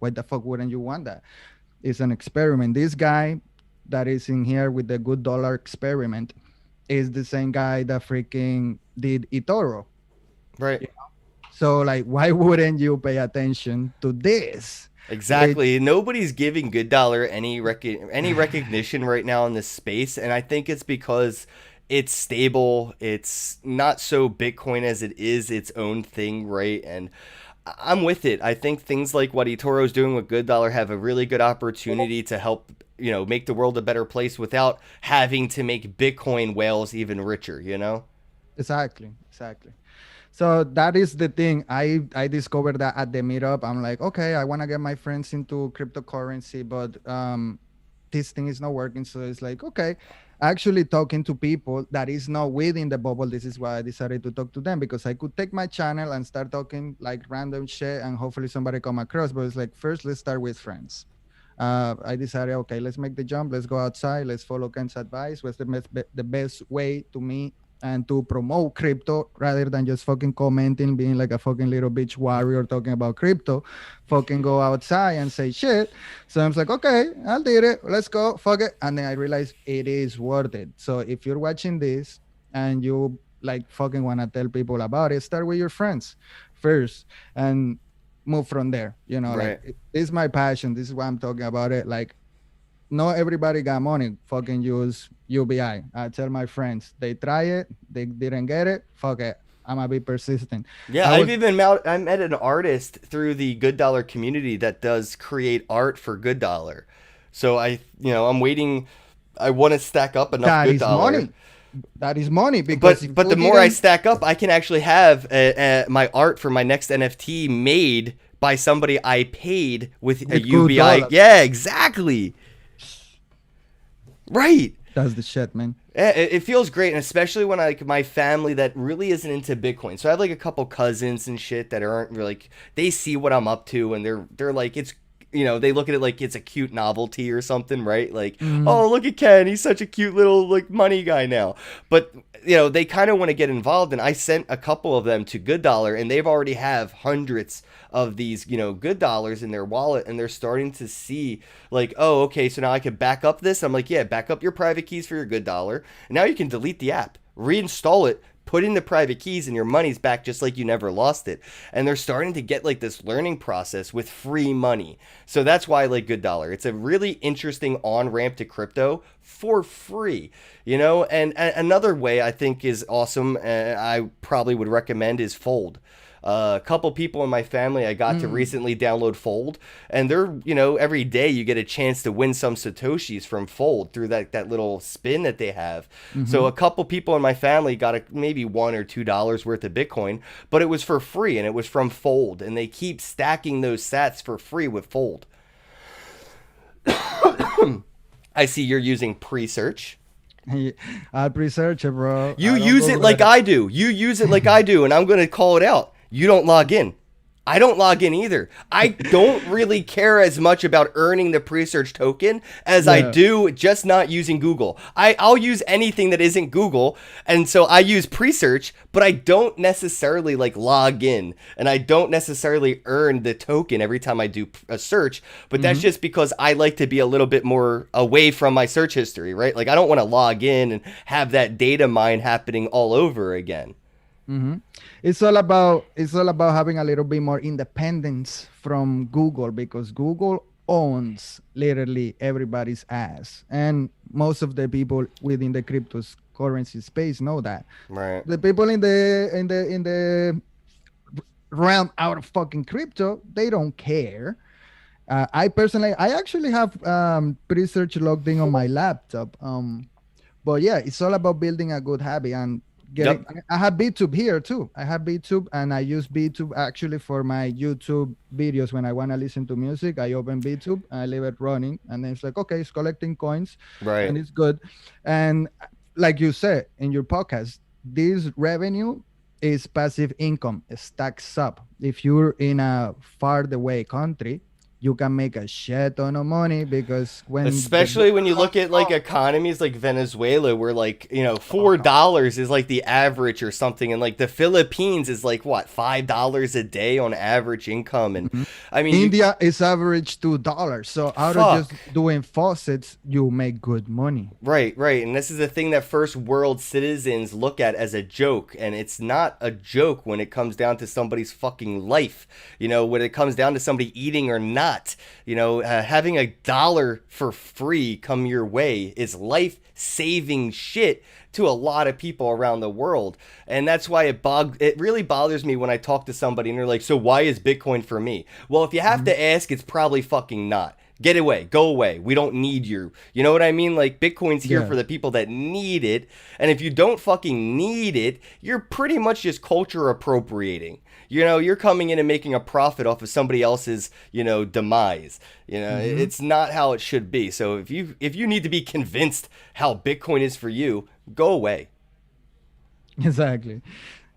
why the fuck wouldn't you want that? It's an experiment. This guy that is in here with the Good Dollar experiment is the same guy that freaking did eToro. Right. So like, why wouldn't you pay attention to this? Exactly. Nobody's giving Good Dollar any recognition right now in this space, and I think it's because it's stable. It's not so Bitcoin as it is its own thing, right? And I'm with it. I think things like what eToro's doing with Good Dollar have a really good opportunity to help, make the world a better place without having to make Bitcoin whales even richer, you know? Exactly, exactly. So that is the thing. I discovered that at the meetup. I'm like, okay, I want to get my friends into cryptocurrency, but this thing is not working. So it's like, okay, actually talking to people that is not within the bubble. This is why I decided to talk to them, because I could take my channel and start talking like random shit and hopefully somebody come across. But it's like, first, let's start with friends. I decided, okay, let's make the jump. Let's go outside. Let's follow Ken's advice. What's the best way to me and to promote crypto rather than just fucking commenting, being like a fucking little bitch warrior talking about crypto. Fucking go outside and say shit. So I'm like, okay, I'll do it. Let's go. Fuck it. And then I realized it is worth it. So if you're watching this and you like fucking want to tell people about it, start with your friends first and move from there. Right. Like this is my passion. This is why I'm talking about it. Like, not everybody got money. Fucking use UBI. I tell my friends, they try it, they didn't get it. Fuck it. I'm gonna be persistent. Yeah, I was I met an artist through the Good Dollar community that does create art for Good Dollar. So I'm waiting. I want to stack up enough that Good is Dollar. money. That is money because if But you the more I didn't- stack up, I can actually have my art for my next NFT made by somebody I paid with a With good UBI. dollar. Yeah, exactly. Right. that's the shit, man. It feels great, and especially when my family that really isn't into Bitcoin. So I have like a couple cousins and shit that aren't really, like, they see what I'm up to, and they're like, they look at it like it's a cute novelty or something, right? Like, oh, look at Ken, he's such a cute little like money guy now. But they kind of want to get involved, and I sent a couple of them to Good Dollar, and they've already have hundreds of these, good dollars in their wallet, and they're starting to see like, oh, okay, so now I can back up this. I'm like, yeah, back up your private keys for your Good Dollar. And now you can delete the app, reinstall it, put in the private keys, and your money's back just like you never lost it. And they're starting to get like this learning process with free money. So that's why I like Good Dollar. It's a really interesting on-ramp to crypto for free, and another way I think is awesome, I probably would recommend, is Fold. A couple people in my family I got to recently download Fold, and they're, every day you get a chance to win some Satoshis from Fold through that little spin that they have. So a couple people in my family got maybe $1 or $2 worth of Bitcoin, but it was for free, and it was from Fold, and they keep stacking those sats for free with Fold. I see you're using Presearch. I pre-search it, bro. You use it like I do. You use it like I do, and I'm going to call it out. You don't log in. I don't log in either. I don't really care as much about earning the Presearch token as I do just not using Google. I'll use anything that isn't Google, and so I use Presearch, but I don't necessarily like log in, and I don't necessarily earn the token every time I do a search, but that's just because I like to be a little bit more away from my search history, right? Like I don't want to log in and have that data mine happening all over again. It's all about having a little bit more independence from Google, because Google owns literally everybody's ass, and most of the people within the cryptocurrency space know that. Right. The people in the realm out of fucking crypto, they don't care. I actually have Presearch logged in on my laptop. But yeah, it's all about building a good habit and I have BTube here too. I have BTube, and I use BTube actually for my YouTube videos. When I want to listen to music, I open BTube, I leave it running, and then it's like, okay, it's collecting coins, right? And it's good. And like you said in your podcast, this revenue is passive income. It stacks up. If you're in a far away country, you can make a shit ton of money, because especially when you look at like economies like Venezuela, where like $4 is like the average or something, and like the Philippines is like what, $5 a day on average income, and I mean India is average $2. So out of just doing faucets, you make good money. Right, and this is the thing that first world citizens look at as a joke, and it's not a joke when it comes down to somebody's fucking life. When it comes down to somebody eating or not. Having $1 for free come your way is life-saving shit to a lot of people around the world. And that's why it really bothers me when I talk to somebody and they're like, so why is Bitcoin for me? Well, if you have to ask, it's probably fucking not. Get away, go away. We don't need you. You know what I mean? Like, Bitcoin's here for the people that need it. And if you don't fucking need it, you're pretty much just culture appropriating. You're coming in and making a profit off of somebody else's, demise. It's not how it should be. So if you need to be convinced how Bitcoin is for you, go away. Exactly.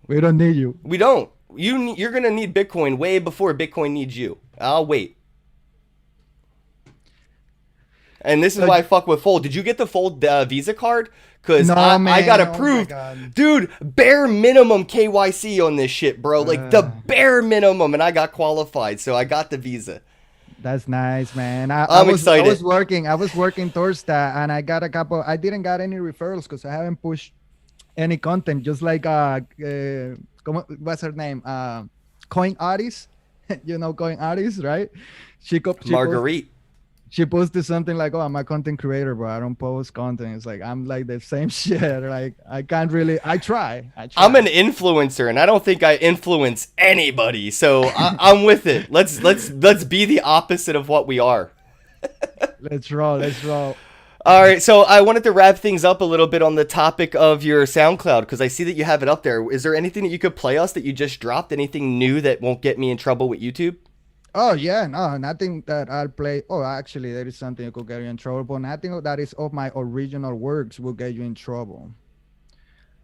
We don't need you. We don't. You're going to need Bitcoin way before Bitcoin needs you. I'll wait. And this is why I fuck with Fold. Did you get the Fold Visa card? Because I got approved. Dude, bare minimum KYC on this shit, bro. Like, the bare minimum. And I got qualified, so I got the Visa. That's nice, man. I'm excited. I was working towards that, and I got a couple. I didn't got any referrals because I haven't pushed any content. Just like, what's her name? Coin Artist. Coin Artist, right? Marguerite. She posted something like, I'm a content creator, but I don't post content. It's like, I'm like the same shit. Like, I can't really, I try. I'm an influencer, and I don't think I influence anybody. So I'm with it. Let's be the opposite of what we are. Let's roll. All right. So I wanted to wrap things up a little bit on the topic of your SoundCloud, because I see that you have it up there. Is there anything that you could play us that you just dropped? Anything new that won't get me in trouble with YouTube? Oh, yeah, no, nothing that I'll play. Oh, actually, there is something that could get you in trouble, but nothing that is of my original works will get you in trouble.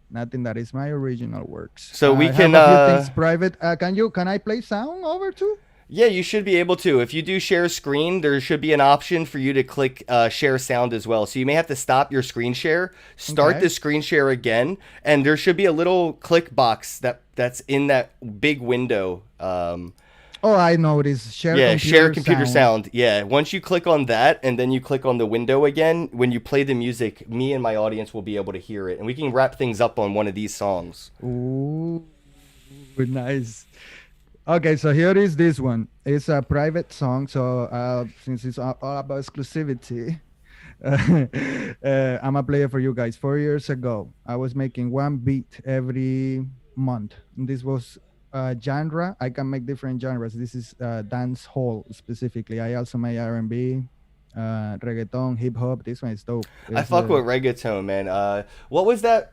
Nothing that is my original works. So we can have a few things private. Can I play sound over too? Yeah, you should be able to. If you do share screen, there should be an option for you to click share sound as well. So you may have to stop your screen share, start Okay. the screen share again, and there should be a little click box that's in that big window. Oh, I noticed. Share computer sound. Yeah, once you click on that and then you click on the window again, when you play the music, me and my audience will be able to hear it, and we can wrap things up on one of these songs. Ooh, nice. Okay, so here is this one. It's a private song, so since it's all about exclusivity, I'm gonna play it for you guys. 4 years ago, I was making one beat every month. And this was genre. I can make different genres. This is dance hall specifically. I also make R&B, reggaeton, hip hop. This one is dope. I It's, fuck with reggaeton, man. What was that?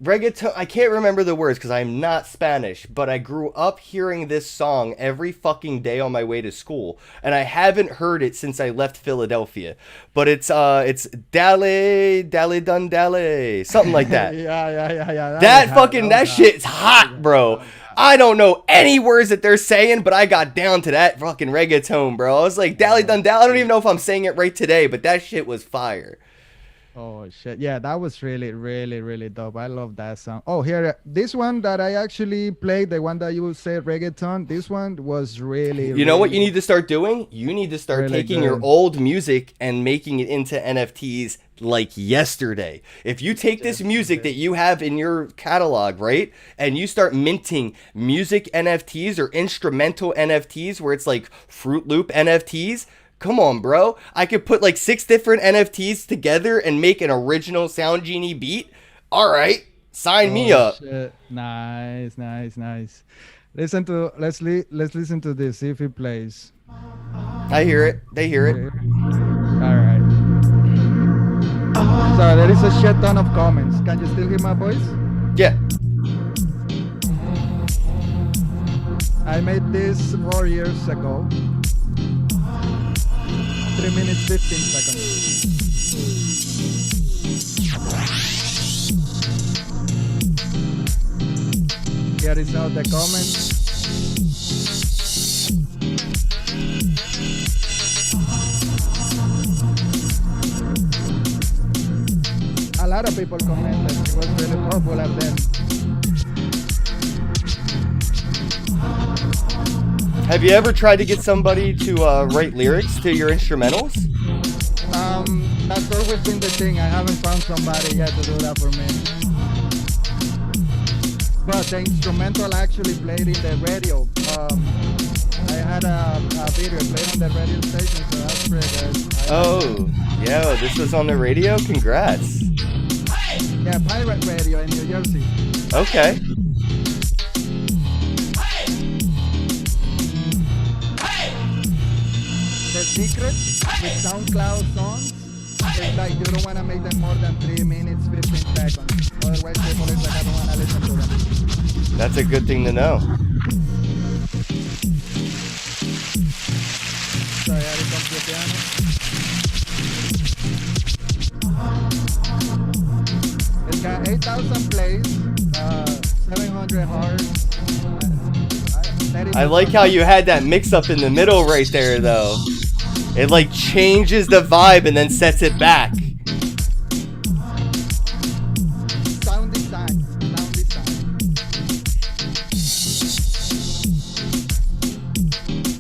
Reggaeton. I can't remember the words because I'm not Spanish, but I grew up hearing this song every fucking day on my way to school, and I haven't heard it since I left Philadelphia. But it's Dale, Dale Dun Dale, something like that. yeah. That shit's hot, bro. I don't know any words that they're saying, but I got down to that fucking reggaeton, bro. I was like, Dally Dun Dally. I don't even know if I'm saying it right today, but that shit was fire. Oh shit! Yeah, that was really, really, really dope. I love that song. Oh, here, this one that I actually played, the one that you said reggaeton. This one was really. You know what you need to start doing? You need to start Really taking your good. old music and making it into NFTs like yesterday. If you take this music that you have in your catalog, right, and you start minting music NFTs or instrumental NFTs where it's like Fruit Loop NFTs, come on, bro. I could put like 6 different NFTs together and make an original Sound Genie beat. All right, sign me up. Shit. Nice. Let's listen to this. See if it plays. I hear it. They hear it. All right. So there is a shit ton of comments. Can you still hear my voice? Yeah. I made this 4 years ago. 3 minutes 15 seconds. Here is all the comments. A lot of people commented. It was really popular then. Have you ever tried to get somebody to write lyrics to your instrumentals? That's always been the thing. I haven't found somebody yet to do that for me. But the instrumental actually played in the radio. I had a video played on the radio station, so that's pretty good. Oh, yo, this was on the radio? Congrats. Yeah, pirate radio in New Jersey. Okay. The secret with SoundCloud songs is like you don't want to make them more than 3 minutes, 15 seconds. Otherwise, people is like, I don't want to listen to them. That's a good thing to know. Sorry, I didn't come to the piano. It's got 8,000 plays, 700 hearts. I like how you had that mix up in the middle right there, though. It like changes the vibe and then sets it back. Sound design.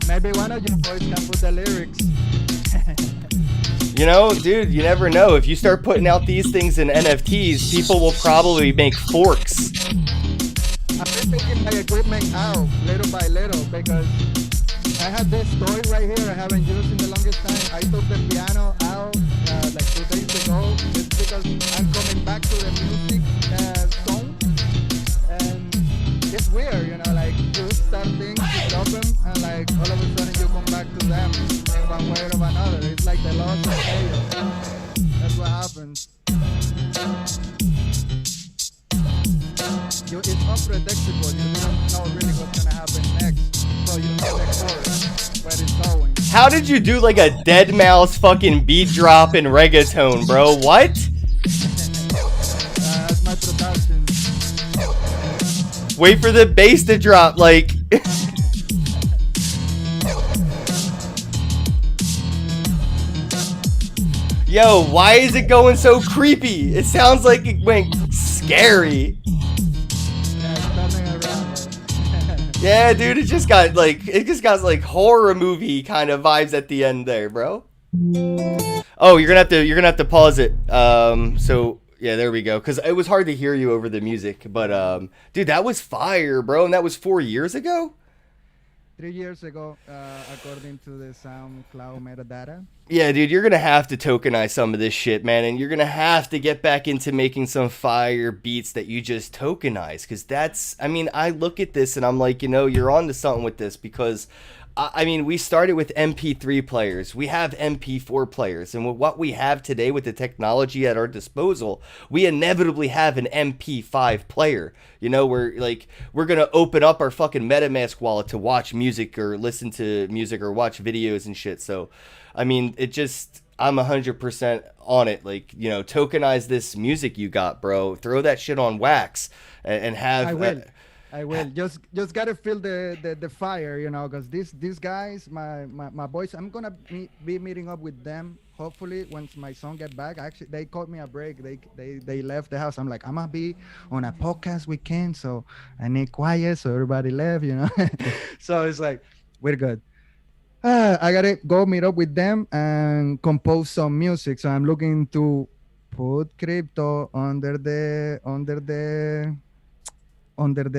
Maybe one of you boys can put the lyrics. You know, dude, you never know. If you start putting out these things in NFTs, people will probably make forks. I've been taking my equipment out little by little because I have this toy right here I haven't used in the longest time. I took the piano out like 2 days ago just because I'm coming back to the music song. And it's weird, you know, like you start things, you drop them, and like all of a sudden you come back to them in one way or another. It's like the loss of chaos. That's what happens. It's unpredictable. You don't know really what's gonna happen next. So you know the course, where it's going. How did you do like a Dead Mouse fucking beat drop in reggaeton, bro? What? That's my production. Wait for the bass to drop, like. Yo, why is it going so creepy? It sounds like it went scary. Yeah, it's turning around. Yeah, dude, it just got like horror movie kind of vibes at the end there, bro. Oh, you're gonna have to pause it. So yeah, there we go. Cause it was hard to hear you over the music, but dude, that was fire, bro, and that was 4 years ago. 3 years ago, according to the SoundCloud metadata. Yeah, dude, you're gonna have to tokenize some of this shit, man, and you're gonna have to get back into making some fire beats that you just tokenize, because that's, I mean, I look at this and I'm like, you're on to something with this, because I mean, we started with MP3 players, we have MP4 players, and with what we have today with the technology at our disposal, we inevitably have an MP5 player. We're gonna open up our fucking MetaMask wallet to watch music or listen to music or watch videos and shit. So, I mean, I'm 100% on it. Like, tokenize this music you got, bro. Throw that shit on wax and have. I will. Just gotta feel the fire, because these guys, my boys, I'm gonna be meeting up with them. Hopefully, once my son get back. Actually, they called me a break. They left the house. I'm like, I'm gonna be on a podcast weekend, so I need quiet. So everybody left, So it's like, we're good. I gotta go meet up with them and compose some music. So I'm looking to put crypto under the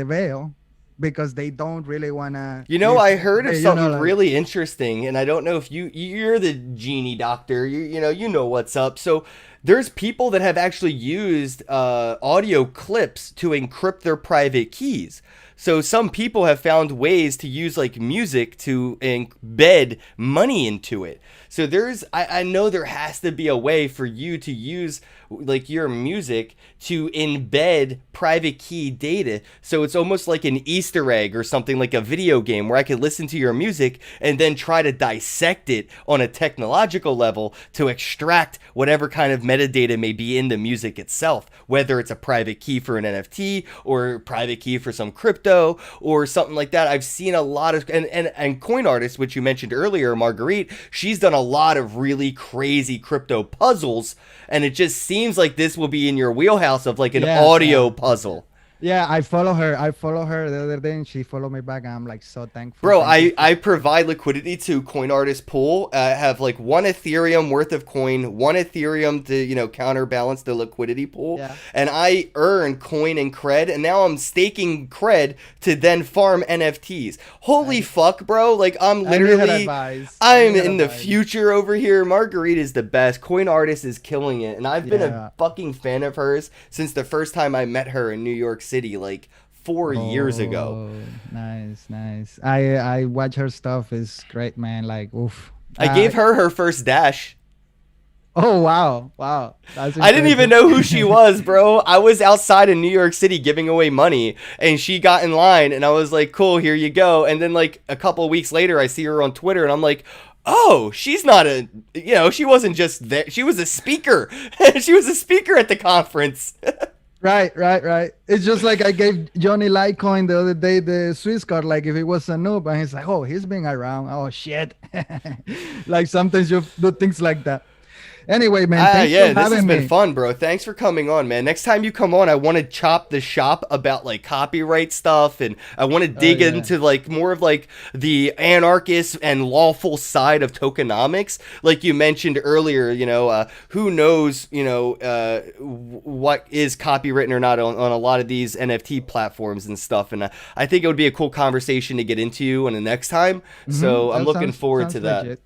veil, because they don't really wanna. I heard of something really interesting, and I don't know if you're the genie doctor. You know what's up. So there's people that have actually used audio clips to encrypt their private keys. So some people have found ways to use like music to embed money into it. So I know there has to be a way for you to use like your music to embed private key data. So it's almost like an Easter egg or something, like a video game where I could listen to your music and then try to dissect it on a technological level to extract whatever kind of metadata may be in the music itself, whether it's a private key for an NFT or a private key for some crypto or something like that. I've seen a lot of, and Coin Artist, which you mentioned earlier, Marguerite, she's done a lot of really crazy crypto puzzles, and it just seems like this will be in your wheelhouse of like an audio puzzle. Yeah, I follow her the other day, and she followed me back, and I'm like so thankful. Bro, I provide liquidity to Coin Artist Pool. Have like 1 Ethereum worth of coin, 1 Ethereum to counterbalance the liquidity pool, and I earn coin and cred, and now I'm staking cred to then farm NFTs. Holy fuck, bro! Like I'm in the future over here. Marguerite is the best. Coin Artist is killing it, and I've been a fucking fan of hers since the first time I met her in New York City, like 4 years ago. Nice. I watch her stuff. It's great, man. Like, oof. I gave her first dash. Oh wow. I didn't even know who she was, bro. I was outside in New York City giving away money, and she got in line, and I was like, cool, here you go. And then like a couple of weeks later, I see her on Twitter, and I'm like, oh, she's not she wasn't just there. She was a speaker. She was a speaker at the conference. Right. It's just like I gave Johnny Litecoin the other day the Swiss card, like if it was a noob, and he's like, oh, he's been around. Oh shit. Like sometimes you do things like that. Anyway, man, thanks for having this has been me. fun, bro. Thanks for coming on, man. Next time you come on, I want to chop the shop about like copyright stuff, and I want to dig into like more of like the anarchist and lawful side of tokenomics. Like you mentioned earlier, who knows, what is copywritten or not on a lot of these NFT platforms and stuff. And I think it would be a cool conversation to get into on the next time. So I'm looking forward to that. Legit.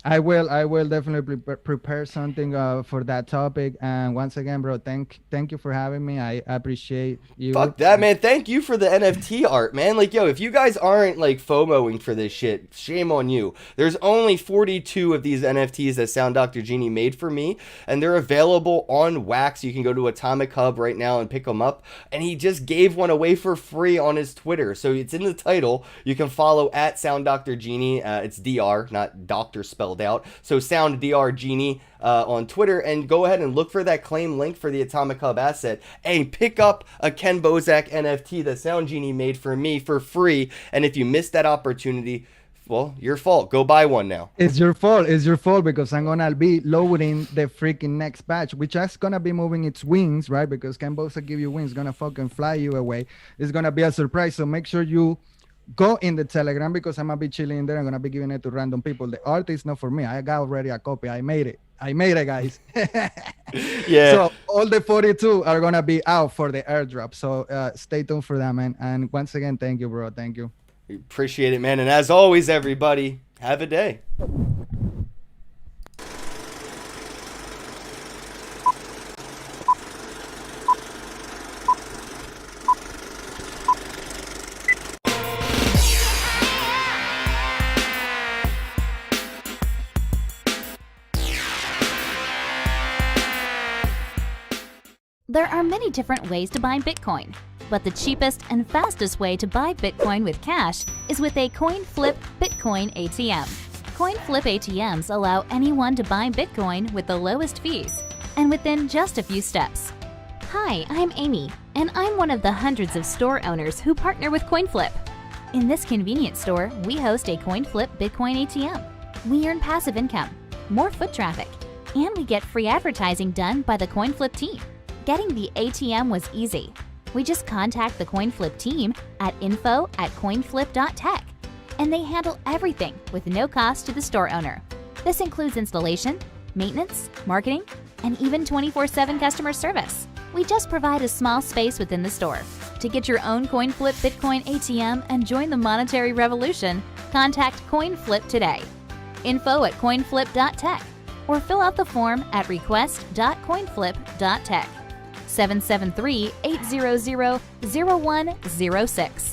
I will definitely prepare something for that topic. And once again, bro, thank you for having me. I appreciate you. Fuck that, man. Thank you for the NFT art, man. Like, yo, if you guys aren't like FOMOing for this shit, shame on you. There's only 42 of these NFTs that Sound Dr. Genie made for me, and they're available on Wax. You can go to Atomic Hub right now and pick them up. And he just gave one away for free on his Twitter, so it's in the title. You can follow at Sound Dr. Genie. It's DR, not doctor spelled out. So Sound Dr. Genie on Twitter, and go ahead and look for that claim link for the Atomic Hub asset and pick up a Ken Bozak NFT that Sound Genie made for me for free. And if you missed that opportunity, well, your fault. Go buy one now. It's your fault. It's your fault because I'm gonna be lowering the freaking next batch, which is gonna be moving its wings, right? Because Ken Bosa give you wings, gonna fucking fly you away. It's gonna be a surprise. So make sure you go in the Telegram because I'm gonna be chilling in there. I'm gonna be giving it to random people. The art is not for me. I got already a copy. I made it, guys. Yeah. So all the 42 are gonna be out for the airdrop. So stay tuned for that, man. And once again, thank you, bro. Thank you. Appreciate it, man. And as always, everybody, have a day. There are many different ways to buy Bitcoin, but the cheapest and fastest way to buy Bitcoin with cash is with a CoinFlip Bitcoin ATM. CoinFlip ATMs allow anyone to buy Bitcoin with the lowest fees and within just a few steps. Hi, I'm Amy, and I'm one of the hundreds of store owners who partner with CoinFlip. In this convenient store, we host a CoinFlip Bitcoin ATM. We earn passive income, more foot traffic, and we get free advertising done by the CoinFlip team. Getting the ATM was easy. We just contact the CoinFlip team at info@coinflip.tech, and they handle everything with no cost to the store owner. This includes installation, maintenance, marketing, and even 24/7 customer service. We just provide a small space within the store. To get your own CoinFlip Bitcoin ATM and join the monetary revolution, contact CoinFlip today. info@coinflip.tech or fill out the form at request.coinflip.tech. 773-800-0106.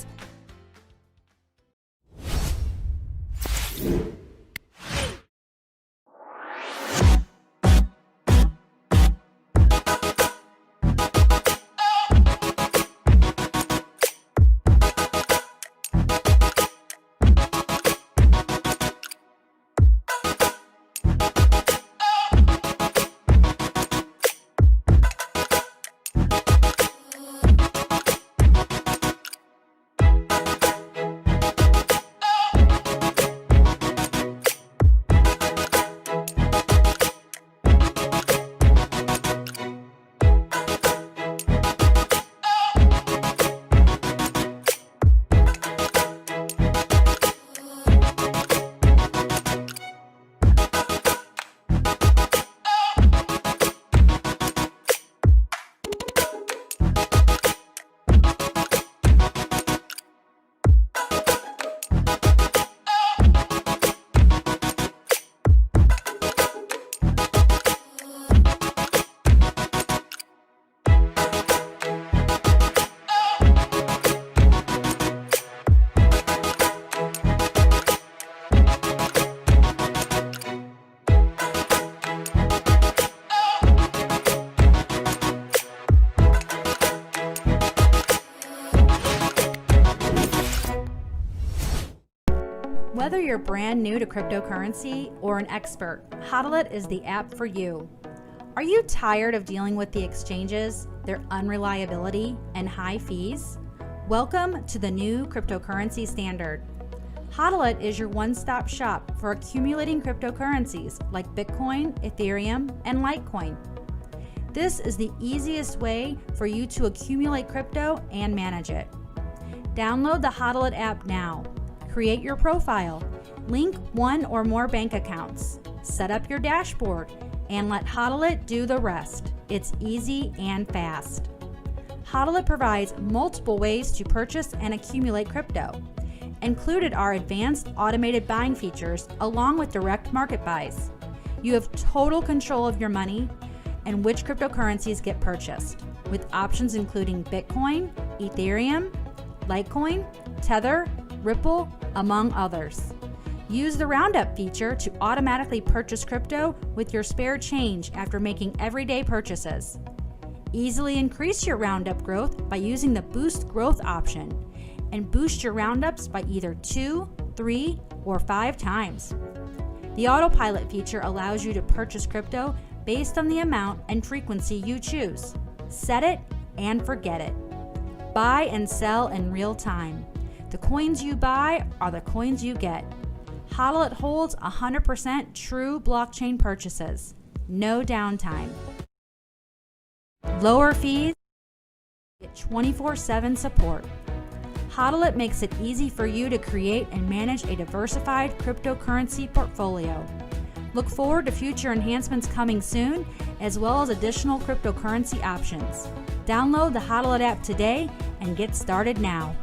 Whether you're brand new to cryptocurrency or an expert, Hodl is the app for you. Are you tired of dealing with the exchanges, their unreliability, and high fees? Welcome to the new cryptocurrency standard. Hodl is your one-stop shop for accumulating cryptocurrencies like Bitcoin, Ethereum, and Litecoin. This is the easiest way for you to accumulate crypto and manage it. Download the Hodl app now. Create your profile, link one or more bank accounts, set up your dashboard, and let Hodl do the rest. It's easy and fast. Hodl provides multiple ways to purchase and accumulate crypto. Included are advanced automated buying features along with direct market buys. You have total control of your money and which cryptocurrencies get purchased, with options including Bitcoin, Ethereum, Litecoin, Tether, Ripple, among others. Use the Roundup feature to automatically purchase crypto with your spare change after making everyday purchases. Easily increase your Roundup growth by using the Boost Growth option and boost your Roundups by either 2, 3, or 5 times. The Autopilot feature allows you to purchase crypto based on the amount and frequency you choose. Set it and forget it. Buy and sell in real time. The coins you buy are the coins you get. Hodlit holds 100% true blockchain purchases. No downtime. Lower fees. Get 24/7 support. Hodlit makes it easy for you to create and manage a diversified cryptocurrency portfolio. Look forward to future enhancements coming soon, as well as additional cryptocurrency options. Download the Hodlit app today and get started now.